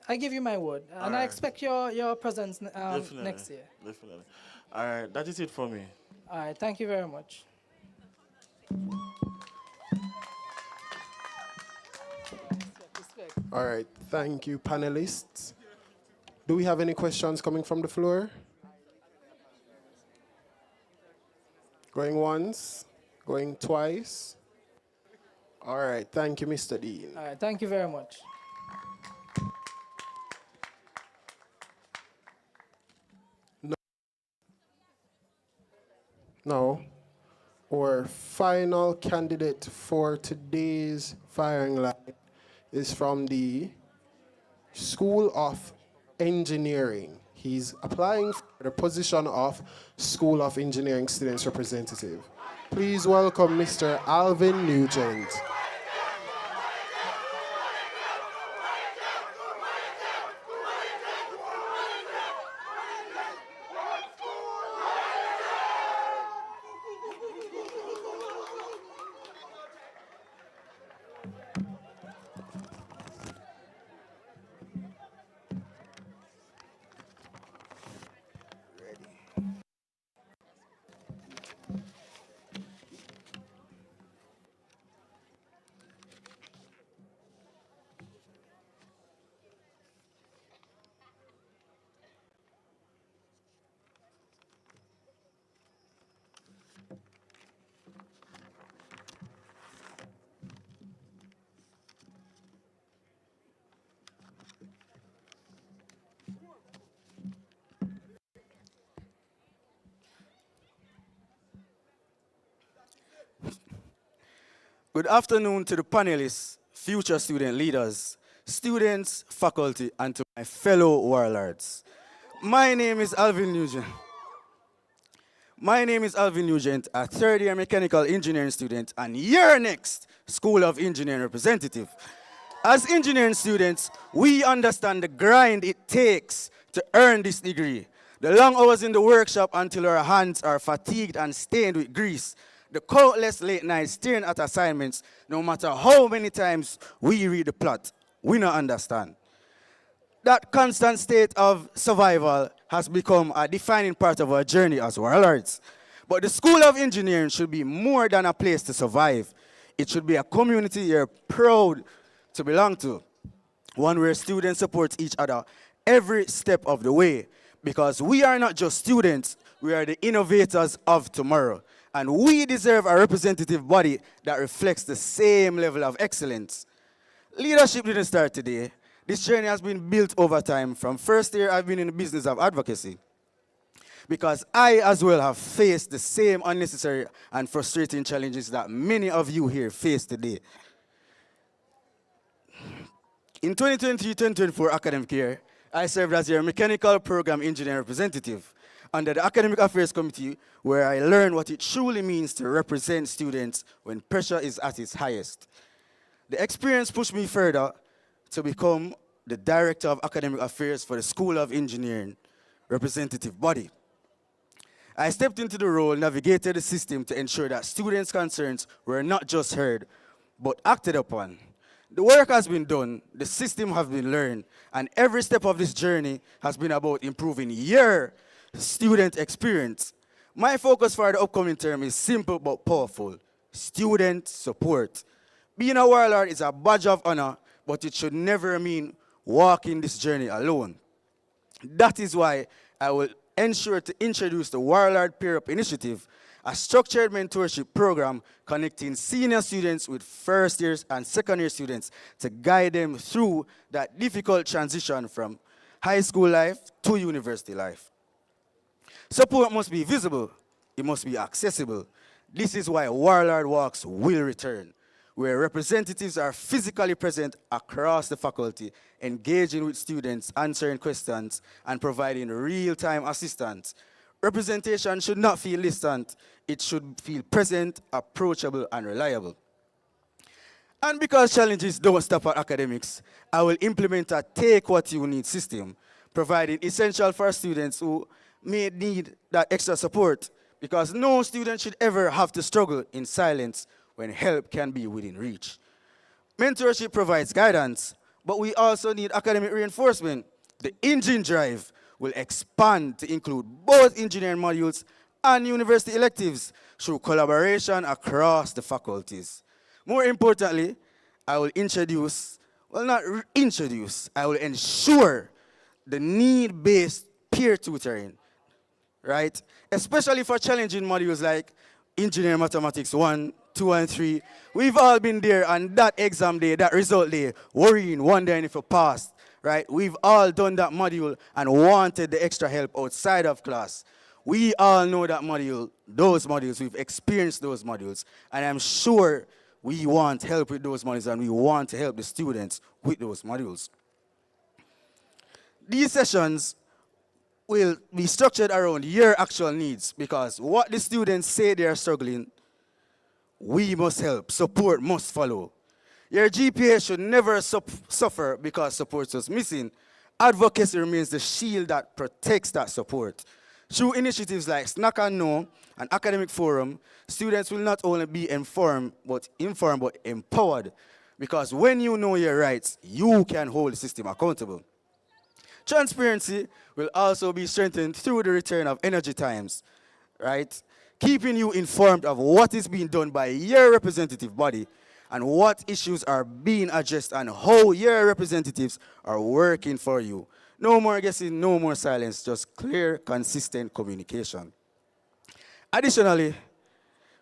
I give you my word, and I Alright. expect your presence Definitely. next year. Definitely. All right, that is it for me. All right, thank you very much. All right, thank you, panelists. Do we have any questions coming from the floor? Going once, going twice. All right, thank you, Mr. Dean. All right, thank you very much. Now, our final candidate for today's firing line is from the School of Engineering. He's applying for the position of School of Engineering Students Representative. Please welcome Mr. Alvin Nugent. Good afternoon to the panelists, future student leaders, students, faculty, and to my fellow warlords. My name is Alvin Nugent. A third-year mechanical engineering student and your next School of Engineering representative. As engineering students, we understand the grind it takes to earn this degree. The long hours in the workshop until our hands are fatigued and stained with grease. The countless late nights staring at assignments, no matter how many times we read the plot, we don't understand. That constant state of survival has become a defining part of our journey as warlords. But the School of Engineering should be more than a place to survive. It should be a community you're proud to belong to, one where students support each other every step of the way. Because we are not just students, we are the innovators of tomorrow. And we deserve a representative body that reflects the same level of excellence. Leadership didn't start today. This journey has been built over time. From first year, I've been in the business of advocacy. Because I as well have faced the same unnecessary and frustrating challenges that many of you here face today. In 2023-2024 academic year, I served as your mechanical program engineer representative under the Academic Affairs Committee, where I learned what it truly means to represent students when pressure is at its highest. The experience pushed me further to become the Director of Academic Affairs for the School of Engineering representative body. I stepped into the role, navigated the system to ensure that students' concerns were not just heard, but acted upon. The work has been done, the system has been learned, and every step of this journey has been about improving your student experience. My focus for the upcoming term is simple but powerful: student support. Being a warlord is a badge of honor, but it should never mean walking this journey alone. That is why I will ensure to introduce the Warlord Peer Up Initiative, a structured mentorship program connecting senior students with first years and second year students to guide them through that difficult transition from high school life to university life. Support must be visible, it must be accessible. This is why Warlord Walks will return, where representatives are physically present across the faculty, engaging with students, answering questions, and providing real-time assistance. Representation should not feel distant, it should feel present, approachable, and reliable. And because challenges don't stop at academics, I will implement a take what you need system, providing essential for students who may need that extra support, because no student should ever have to struggle in silence when help can be within reach. Mentorship provides guidance, but we also need academic reinforcement. The engine drive will expand to include both engineering modules and university electives through collaboration across the faculties. More importantly, I will introduce, well, not introduce, I will ensure the need-based peer tutoring, right? Especially for challenging modules like engineering mathematics 1, 2, and 3. We've all been there on that exam day, that result day, worrying, wondering if we passed, right? We've all done that module and wanted the extra help outside of class. We all know that module, those modules, we've experienced those modules, and I'm sure we want help with those modules and we want to help the students with those modules. These sessions will be structured around your actual needs because what the students say they are struggling, we must help, support must follow. Your GPA should never suffer because support was missing. Advocacy remains the shield that protects that support. Through initiatives like Snack and Know and Academic Forum, students will not only be informed but empowered because when you know your rights, you can hold the system accountable. Transparency will also be strengthened through the return of energy times, right? Keeping you informed of what is being done by your representative body and what issues are being addressed and how your representatives are working for you. No more guessing, no more silence, just clear, consistent communication. Additionally,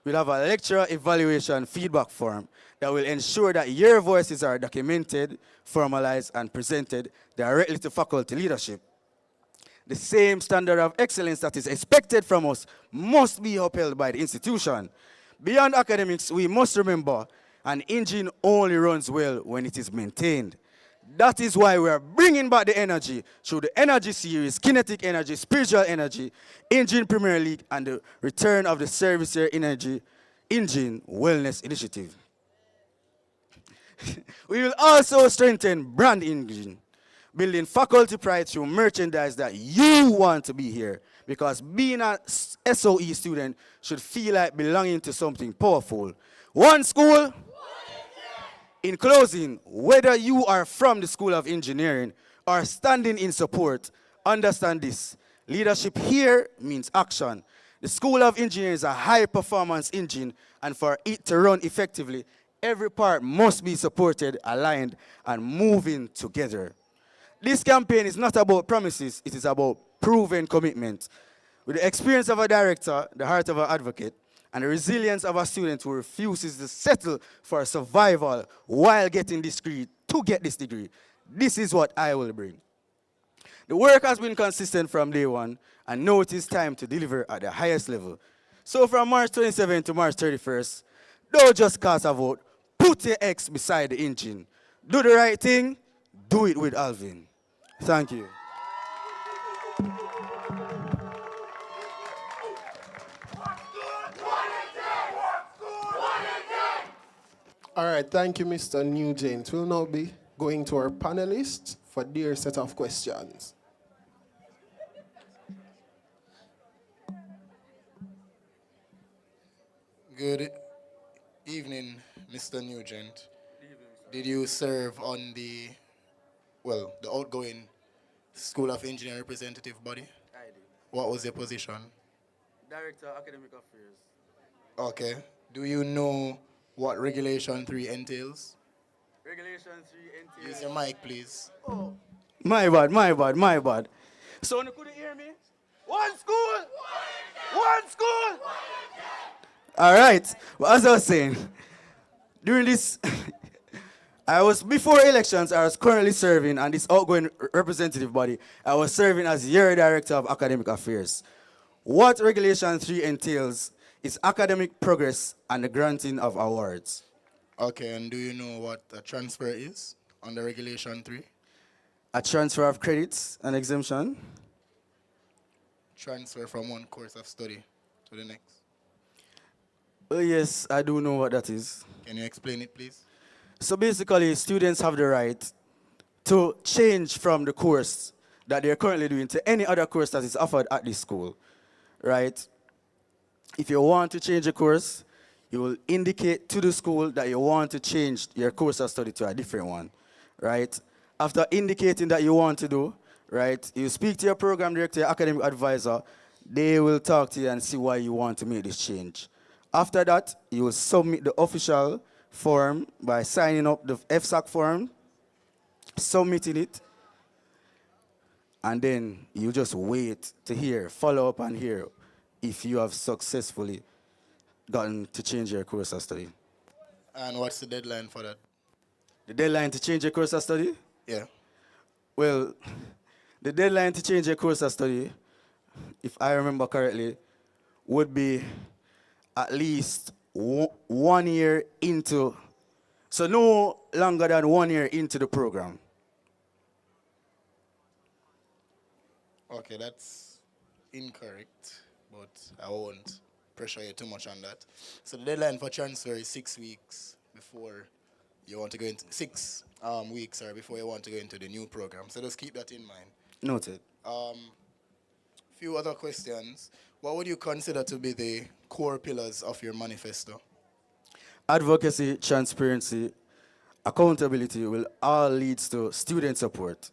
we'll have a lecturer evaluation feedback form that will ensure that your voices are documented, formalized, and presented directly to faculty leadership. The same standard of excellence that is expected from us must be upheld by the institution. Beyond academics, we must remember an engine only runs well when it is maintained. That is why we are bringing back the energy through the energy series, kinetic energy, spiritual energy, engine Premier League, and the return of the service year energy engine wellness initiative. We will also strengthen brand engine, building faculty pride through merchandise that you want to be here. Because being a SOE student should feel like belonging to something powerful. One school. In closing, whether you are from the School of Engineering or standing in support, understand this. Leadership here means action. The School of Engineering is a high-performance engine, and for it to run effectively, every part must be supported, aligned, and moving together. This campaign is not about promises, it is about proven commitment. With the experience of a director, the heart of an advocate, and the resilience of a student who refuses to settle for survival while getting this degree to get this degree. This is what I will bring. The work has been consistent from day one, and now it is time to deliver at the highest level. So from March 27 to March 31st, don't just cast a vote, put your X beside the engine. Do the right thing, do it with Alvin. Thank you. All right, thank you, Mr. Nugent. We'll now be going to our panelists for their set of questions. Good evening, Mr. Nugent. Did you serve on the outgoing School of Engineering representative body? I did. What was your position? Director, Academic Affairs. Okay. Do you know what Regulation 3 entails? Regulation 3 entails. Use your mic, please. Oh. My bad. So you couldn't hear me? One school! One school! All right. Well, as I was saying, during this, before elections, I was currently serving on this outgoing representative body. I was serving as your director of academic affairs. What Regulation 3 entails is academic progress and the granting of awards. Okay, and do you know what a transfer is under Regulation 3? A transfer of credits and exemption. Transfer from one course of study to the next. Oh, yes, I do know what that is. Can you explain it, please? So basically, students have the right to change from the course that they're currently doing to any other course that is offered at this school, right? If you want to change a course, you will indicate to the school that you want to change your course of study to a different one, right? After indicating that you want to do, right, you speak to your program director, your academic advisor. They will talk to you and see why you want to make this change. After that, you will submit the official form by signing up the FSAC form, submitting it, and then you just wait to hear, follow up and hear if you have successfully gotten to change your course of study. And what's the deadline for that? The deadline to change your course of study? Yeah. Well, the deadline to change your course of study, if I remember correctly, would be at least 1 year into, so no longer than 1 year into the program. Okay, that's incorrect, but I won't pressure you too much on that. So the deadline for transfer is 6 weeks before you want to go into 6 weeks or before you want to go into the new program. So just keep that in mind. Noted. Few other questions. What would you consider to be the core pillars of your manifesto? Advocacy, transparency, accountability will all lead to student support.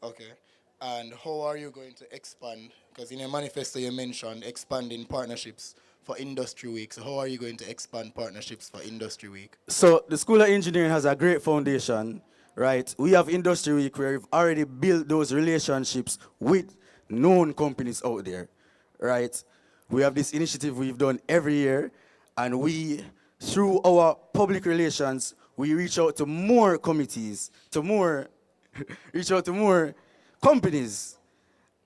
Okay. And how are you going to expand? Because in your manifesto you mentioned expanding partnerships for Industry Week. So how are you going to expand partnerships for Industry Week? So the School of Engineering has a great foundation, right? We have Industry Week where we've already built those relationships with known companies out there, right? We have this initiative we've done every year, and we, through our public relations, we reach out to more committees, reach out to more companies,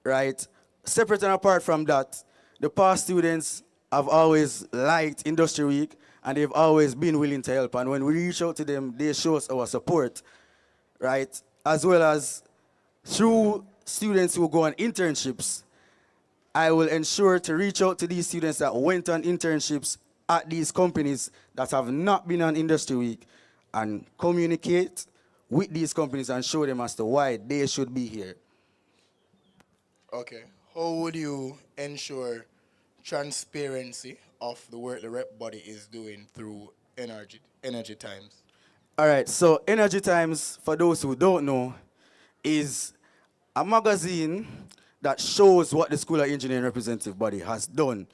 right? Separate and apart from that, the past students have always liked Industry Week, and they've always been willing to help. And when we reach out to them, they show us our support, right? As well as through students who go on internships, I will ensure to reach out to these students that went on internships at these companies that have not been on Industry Week and communicate with these companies and show them as to why they should be here. Okay. How would you ensure transparency of the work the rep body is doing through Energy Times? All right, so Energy Times, for those who don't know, is a magazine that shows what the School of Engineering representative body has done.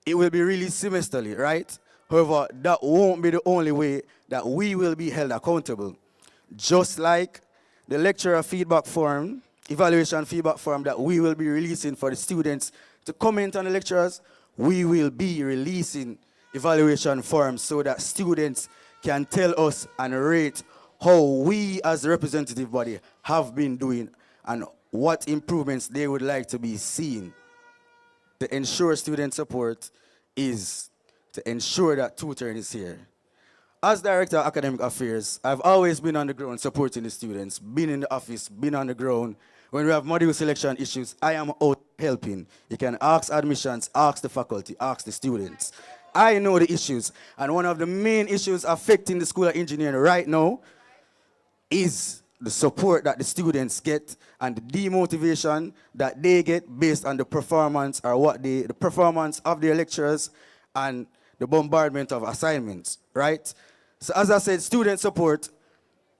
It will be released semesterly, right? However, that won't be the only way that we will be held accountable. Just like the lecturer feedback form, evaluation feedback form that we will be releasing for the students to comment on the lecturers, we will be releasing evaluation forms so that students can tell us and rate how we as the representative body have been doing and what improvements they would like to be seen. To ensure student support is to ensure that tutoring is here. As Director of Academic Affairs, I've always been on the ground supporting the students, been in the office, been on the ground. When we have module selection issues, I am out helping. You can ask admissions, ask the faculty, ask the students. I know the issues, and one of the main issues affecting the School of Engineering right now is the support that the students get and the demotivation that they get based on the performance or the performance of their lecturers and the bombardment of assignments, right? So as I said, student support,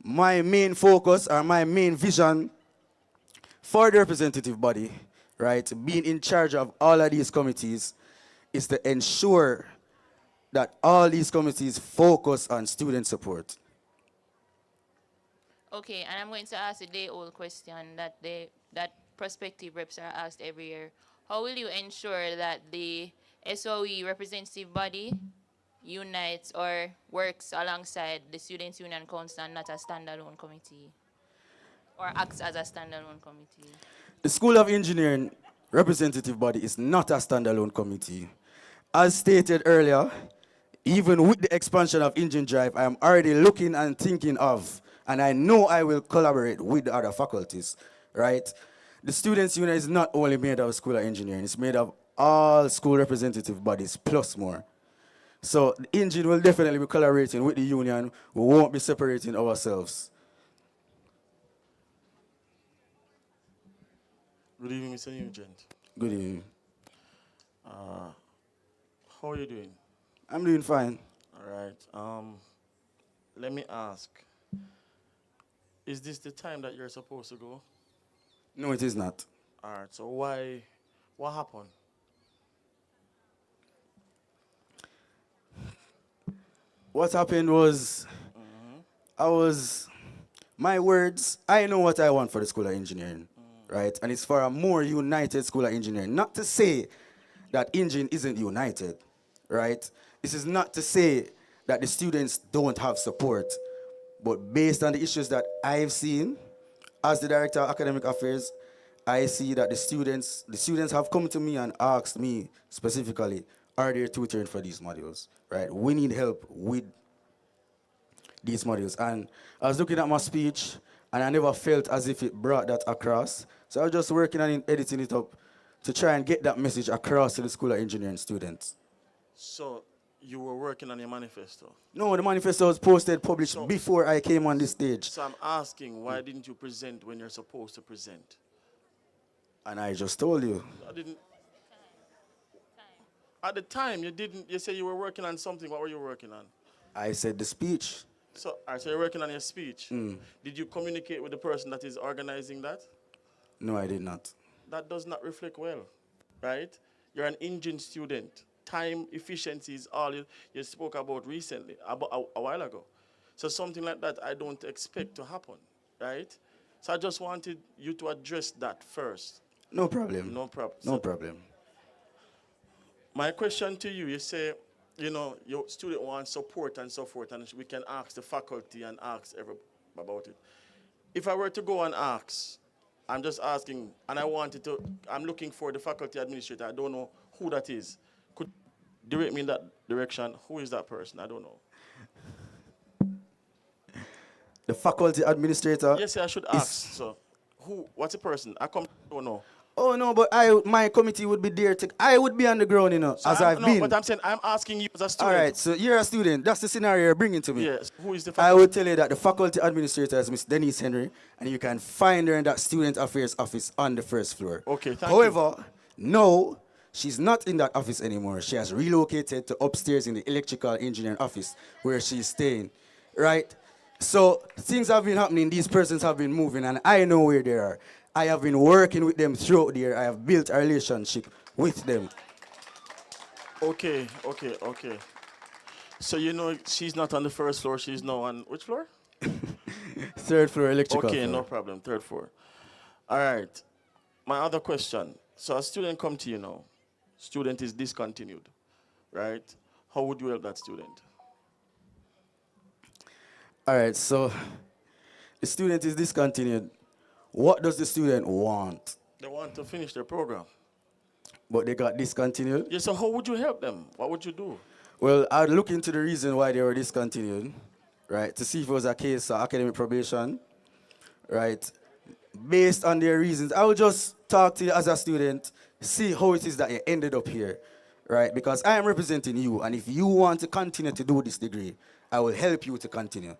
my main focus or my main vision for the representative body, right, being in charge of all of these committees is to ensure that all these committees focus on student support. Okay, and I'm going to ask a day-old question that prospective reps are asked every year. How will you ensure that the SOE representative body unites or works alongside the Students' Union Council and not a standalone committee? Or acts as a standalone committee? The School of Engineering representative body is not a standalone committee. As stated earlier, even with the expansion of Engine Drive, I am already looking and thinking of, and I know I will collaborate with the other faculties, right? The Students' Union is not only made of School of Engineering, it's made of all school representative bodies plus more. So the Engine will definitely be collaborating with the union. We won't be separating ourselves. Good evening, Mr. Nugent. Good evening. How are you doing? I'm doing fine. All right. Let me ask. Is this the time that you're supposed to go? No, it is not. All right, so why, what happened? What happened was, my words, I know what I want for the School of Engineering, right? And it's for a more united School of Engineering. Not to say that Engine isn't united, right? This is not to say that the students don't have support, but based on the issues that I've seen, as the Director of Academic Affairs, I see that the students have come to me and asked me specifically, are they tutoring for these modules, right? We need help with these modules. And I was looking at my speech, and I never felt as if it brought that across. So I was just working on editing it up to try and get that message across to the School of Engineering students. So you were working on your manifesto? No, the manifesto was published before I came on this stage. So I'm asking, why didn't you present when you're supposed to present? And I just told you. I didn't. At the time, you didn't. You said you were working on something. What were you working on? I said the speech. So, so you're working on your speech. Did you communicate with the person that is organizing that? No, I did not. That does not reflect well, right? You're an engine student. Time efficiency is all you spoke about recently, about a while ago. So something like that I don't expect to happen, right? So I just wanted you to address that first. No problem. No problem. No problem. My question to you, you say, you know, your student wants support and so forth, and we can ask the faculty and ask everybody about it. If I were to go and ask, I'm just asking, and I'm looking for the faculty administrator. I don't know who that is. Could you direct me in that direction? Who is that person? I don't know. The faculty administrator? Yes, I should ask. So, what's the person? I don't know. Oh, no, but my committee would be there I would be on the ground, you know, So as I've been. But I'm saying, I'm asking you as a student. All right, so you're a student. That's the scenario you're bringing to me. Yes. Who is the I would tell you that the faculty administrator is Miss Denise Henry, and you can find her in that student affairs office on the first floor. Okay, thank However, no, she's not in that office anymore. She has relocated to upstairs in the electrical engineering office where she's staying, right? So things have been happening. These persons have been moving, and I know where they are. I have been working with them throughout the year. I have built a relationship with them. Okay. So you know she's not on the first floor. She's now on which floor? Third floor, electrical Okay, floor. no problem. Third floor. All right. My other question. So a student come to you now. Student is discontinued, right? How would you help that student? All right, so the student is discontinued. What does the student want? They want to finish their program. But they got discontinued? Yeah, so how would you help them? What would you do? Well, I'd look into the reason why they were discontinued, right, to see if it was a case of academic probation, right? Based on their reasons, I would just talk to you as a student, see how it is that you ended up here, right? Because I am representing you, and if you want to continue to do this degree, I will help you to continue.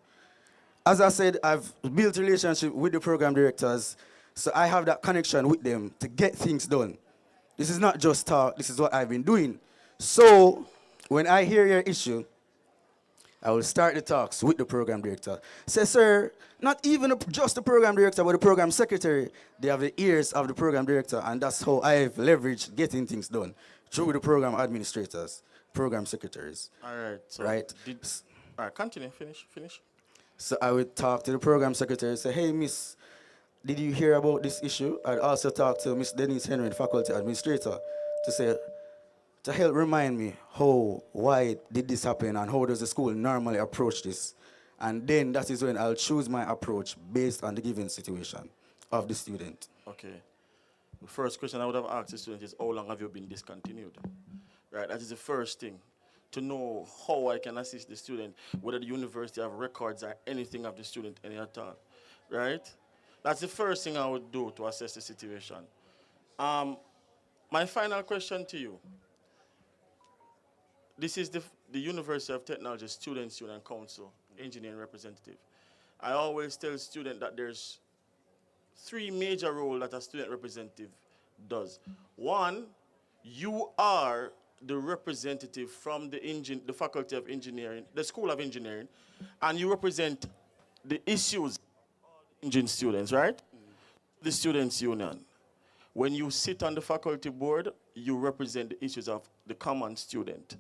As I said, I've built a relationship with the program directors, so I have that connection with them to get things done. This is not just talk, this is what I've been doing. So, when I hear your issue, I will start the talks with the program director. Say, sir, not even just the program director, but the program secretary. They have the ears of the program director, and that's how I've leveraged getting things done, through the program administrators, program secretaries. All right. So right? All right, continue, finish. So I would talk to the program secretary and say, hey, miss, did you hear about this issue? I'd also talk to Miss Denise Henry, the faculty administrator, to help remind me why did this happen and how does the school normally approach this. And then that is when I'll choose my approach based on the given situation of the student. Okay. The first question I would have asked the student is, how long have you been discontinued? Right, that is the first thing. To know how I can assist the student, whether the university have records or anything of the student, any at all, right? That's the first thing I would do to assess the situation. My final question to you. This is the University of Technology Student Council, engineering representative. I always tell students that there's 3 major roles that a student representative does. One, you are the representative from the Faculty of Engineering, the School of Engineering, and you represent the issues engine students, right? The Students' Union. When you sit on the faculty board, you represent the issues of the common student.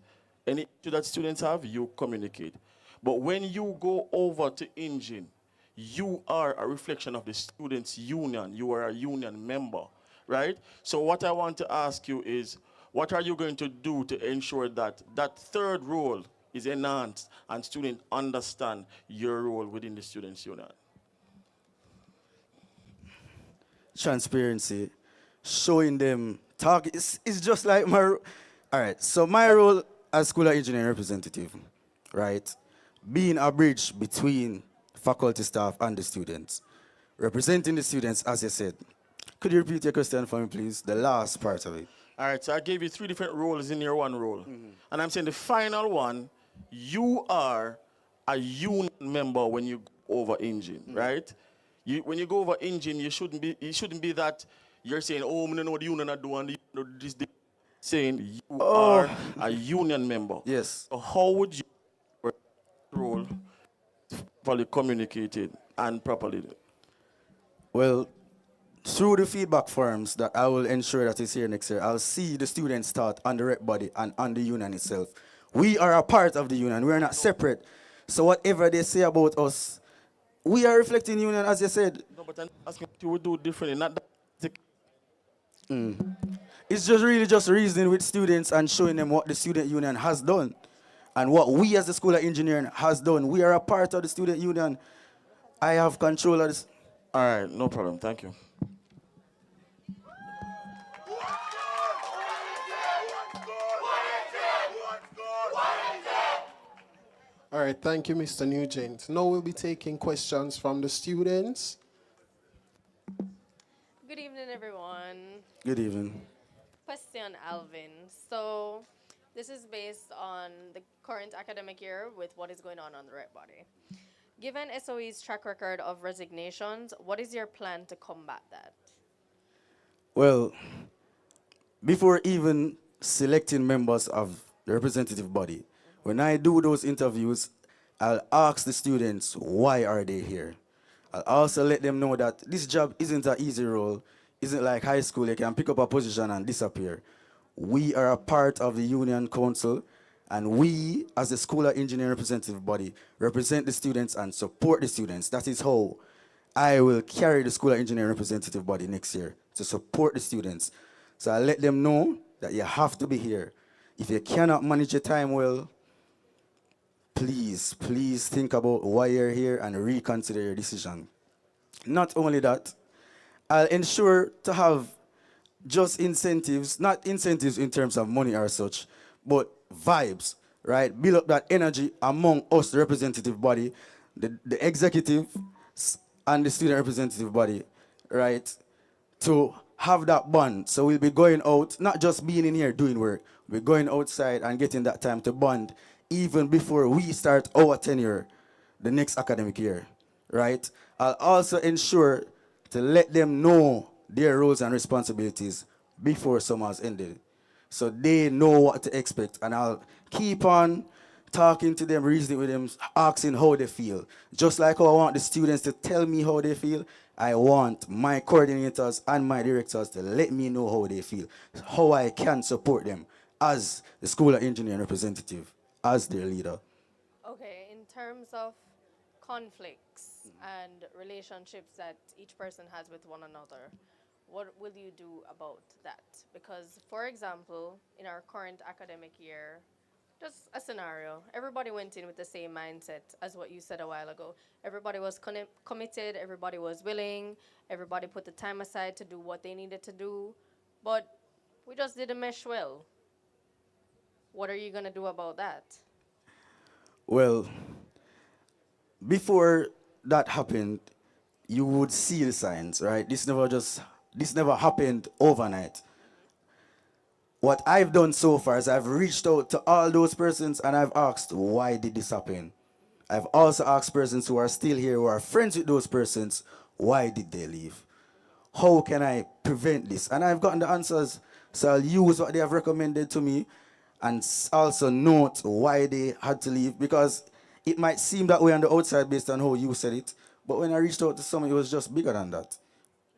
Any issue that students have, you communicate. But when you go over to engine, you are a reflection of the Students' Union. You are a union member, right? So what I want to ask you is, what are you going to do to ensure that that third role is enhanced and students understand your role within the Students' Union? Transparency, showing them target. It's just like all right, so my role as school of engineering representative, right? Being a bridge between faculty staff and the students. Representing the students, as you said. Could you repeat your question for me, please? The last part of it. All right, so I gave you 3 different roles in your one role. And I'm saying the final one, you are a union member when you go over engine, right? When you go over engine, it shouldn't be that you're saying, oh, I don't know what the union are doing, this. Saying you are a union member. Yes. So how would you role properly communicated and properly? Well, through the feedback forums that I will ensure that is here next year, I'll see the students start on the rep body and on the union itself. We are a part of the union. We are not separate. So whatever they say about us, we are reflecting union, as you said. No, but I'm asking what you would do differently. Not that. It's just really just reasoning with students and showing them what the student union has done and what we as the School of Engineering has done. We are a part of the student union. I have control of this. All right, no problem. Thank you. All right, thank you, Mr. Nugent. Now we'll be taking questions from the students. Good evening, everyone. Good evening. Question, Alvin. So this is based on the current academic year with what is going on the rep body. Given SOE's track record of resignations, what is your plan to combat that? Well, before even selecting members of the representative body, when I do those interviews, I'll ask the students, why are they here? I'll also let them know that this job isn't an easy role. Isn't like high school, you can pick up a position and disappear. We are a part of the union council, and we, as the School of Engineering representative body, represent the students and support the students. That is how I will carry the School of Engineering representative body next year, to support the students. So I let them know that you have to be here. If you cannot manage your time well, please think about why you're here and reconsider your decision. Not only that, I'll ensure to have just incentives, not incentives in terms of money or such, but vibes, right? Build up that energy among us, the representative body, the executive and the student representative body, right? To have that bond. So we'll be going out, not just being in here doing work, we're going outside and getting that time to bond even before we start our tenure the next academic year, right? I'll also ensure to let them know their roles and responsibilities before summer's ended, so they know what to expect. And I'll keep on talking to them, reasoning with them, asking how they feel. Just like how I want the students to tell me how they feel, I want my coordinators and my directors to let me know how they feel, how I can support them as the School of Engineering representative, as their leader. Okay, in terms of conflicts and relationships that each person has with one another, what will you do about that? Because, for example, in our current academic year, just a scenario, everybody went in with the same mindset as what you said a while ago. Everybody was committed, everybody was willing, everybody put the time aside to do what they needed to do, but we just didn't mesh well. What are you going to do about that? Well, before that happened, you would see the signs, right? This never happened overnight. What I've done so far is I've reached out to all those persons and I've asked, why did this happen? I've also asked persons who are still here, who are friends with those persons, why did they leave? How can I prevent this? And I've gotten the answers, so I'll use what they have recommended to me and also note why they had to leave, because it might seem that way on the outside based on how you said it, But when I reached out to some, it was just bigger than that,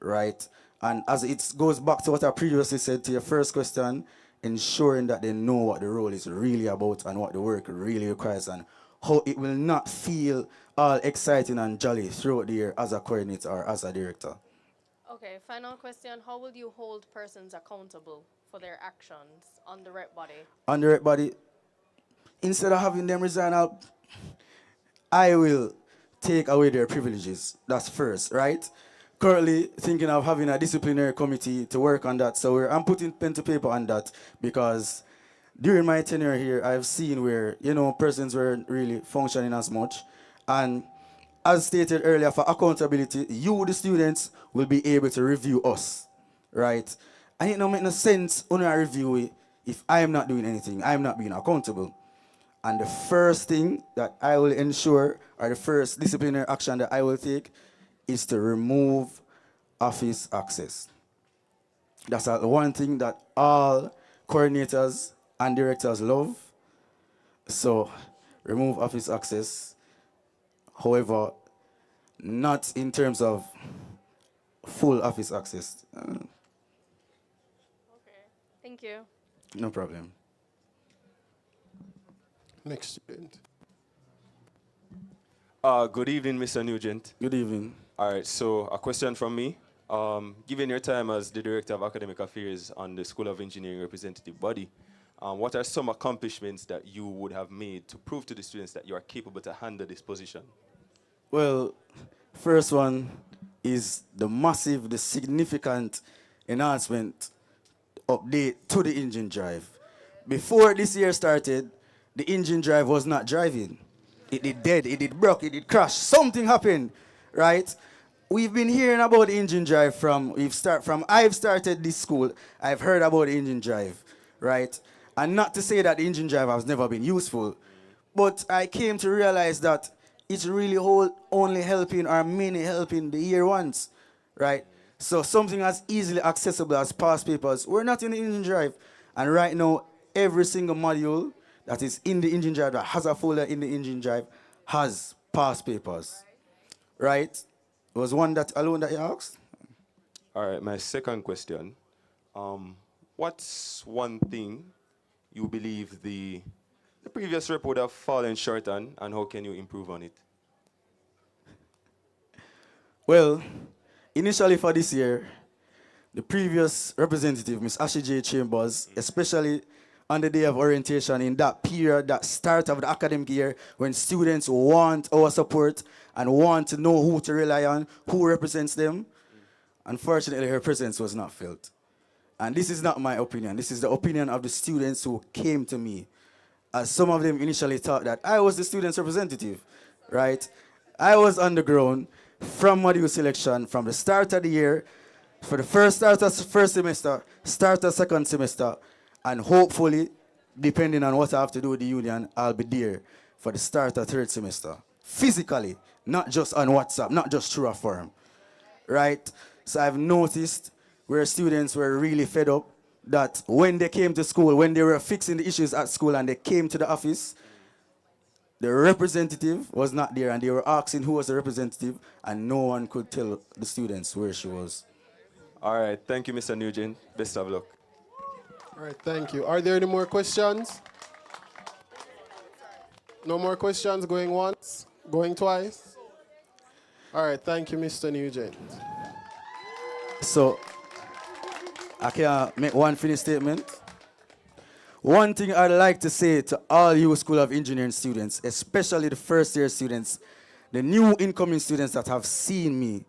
right? And as it goes back to what I previously said to your first question, ensuring that they know what the role is really about and what the work really requires and how it will not feel all exciting and jolly throughout the year as a coordinator or as a director. Okay, final question. How will you hold persons accountable for their actions on the rep body? On the rep body, instead of having them resign, I will take away their privileges. That's first, right? Currently thinking of having a disciplinary committee to work on that. So I'm putting pen to paper on that because during my tenure here, I've seen where, persons weren't really functioning as much. And as stated earlier, for accountability, you, the students, will be able to review us, right? And it don't make no sense when I review it if I am not doing anything, I am not being accountable. And the first thing that I will ensure, or the first disciplinary action that I will take, is to remove office access. That's the one thing that all coordinators and directors love. So, remove office access. However, not in terms of full office access. Okay, thank you. No problem. Next student. Good evening, Mr. Nugent. Good evening. All right, so a question from me. Given your time as the Director of Academic Affairs on the School of Engineering representative body, what are some accomplishments that you would have made to prove to the students that you are capable to handle this position? Well, first one is the significant enhancement update to the engine drive. Before this year started, the engine drive was not driving. It did dead, it did broke, it did crash. Something happened, right? We've been hearing about the engine drive I've started this school, I've heard about the engine drive, right? And not to say that the engine drive has never been useful, but I came to realize that it's really only helping or mainly helping the year ones, right? So something as easily accessible as past papers, we're not in the engine drive. And right now, every single module that is in the engine drive, that has a folder in the engine drive, has past papers, right? It was one that alone that you asked? All right, my second question. What's one thing you believe the previous rep would have fallen short on, and how can you improve on it? Well, initially for this year, the previous representative, Ms. Ashley J. Chambers, especially on the day of orientation, in that period, that start of the academic year, when students want our support and want to know who to rely on, who represents them, unfortunately, her presence was not felt. And this is not my opinion. This is the opinion of the students who came to me. As some of them initially thought that I was the student's representative, right? I was on the ground from module selection from the start of the year, for the first semester, start of second semester, and hopefully, depending on what I have to do with the union, I'll be there for the start of third semester. Physically, not just on WhatsApp, not just through a forum, right? So I've noticed where students were really fed up that when they came to school, when they were fixing the issues at school and they came to the office, the representative was not there, and they were asking who was the representative, and no one could tell the students where she was. All right, thank you, Mr. Nugent. Best of luck. All right, thank you. Are there any more questions? No more questions going once, going twice? All right, thank you, Mr. Nugent. So, I can make one finished statement. One thing I'd like to say to all you School of Engineering students, especially the first year students, the new incoming students that have seen me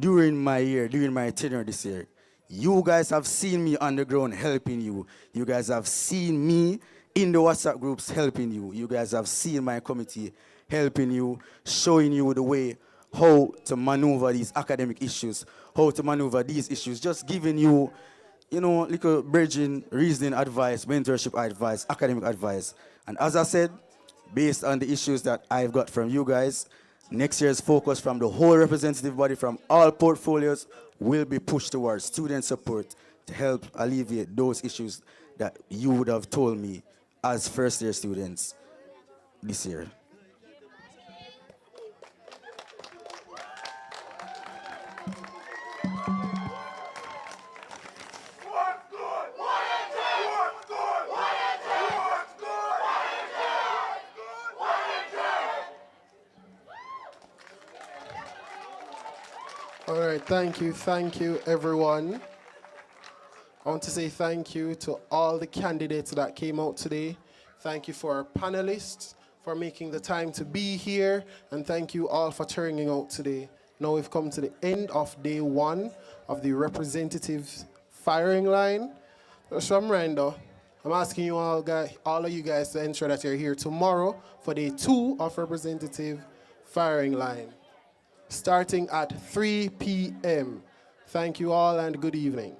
during my tenure this year, you guys have seen me on the ground helping you. You guys have seen me in the WhatsApp groups helping you. You guys have seen my committee helping you, showing you the way how to maneuver these academic issues, how to maneuver these issues, just giving you, little bridging, reasoning advice, mentorship advice, academic advice. And as I said, based on the issues that I've got from you guys, next year's focus from the whole representative body from all portfolios will be pushed towards student support to help alleviate those issues that you would have told me as first year students this year. All right, thank you, everyone. I want to say thank you to all the candidates that came out today. Thank you for our panelists for making the time to be here, and thank you all for turning out today. Now we've come to the end of day one of the representative firing line. So I'm asking you all of you guys to ensure that you're here tomorrow for day two of representative firing line, starting at 3 p.m. Thank you all and good evening.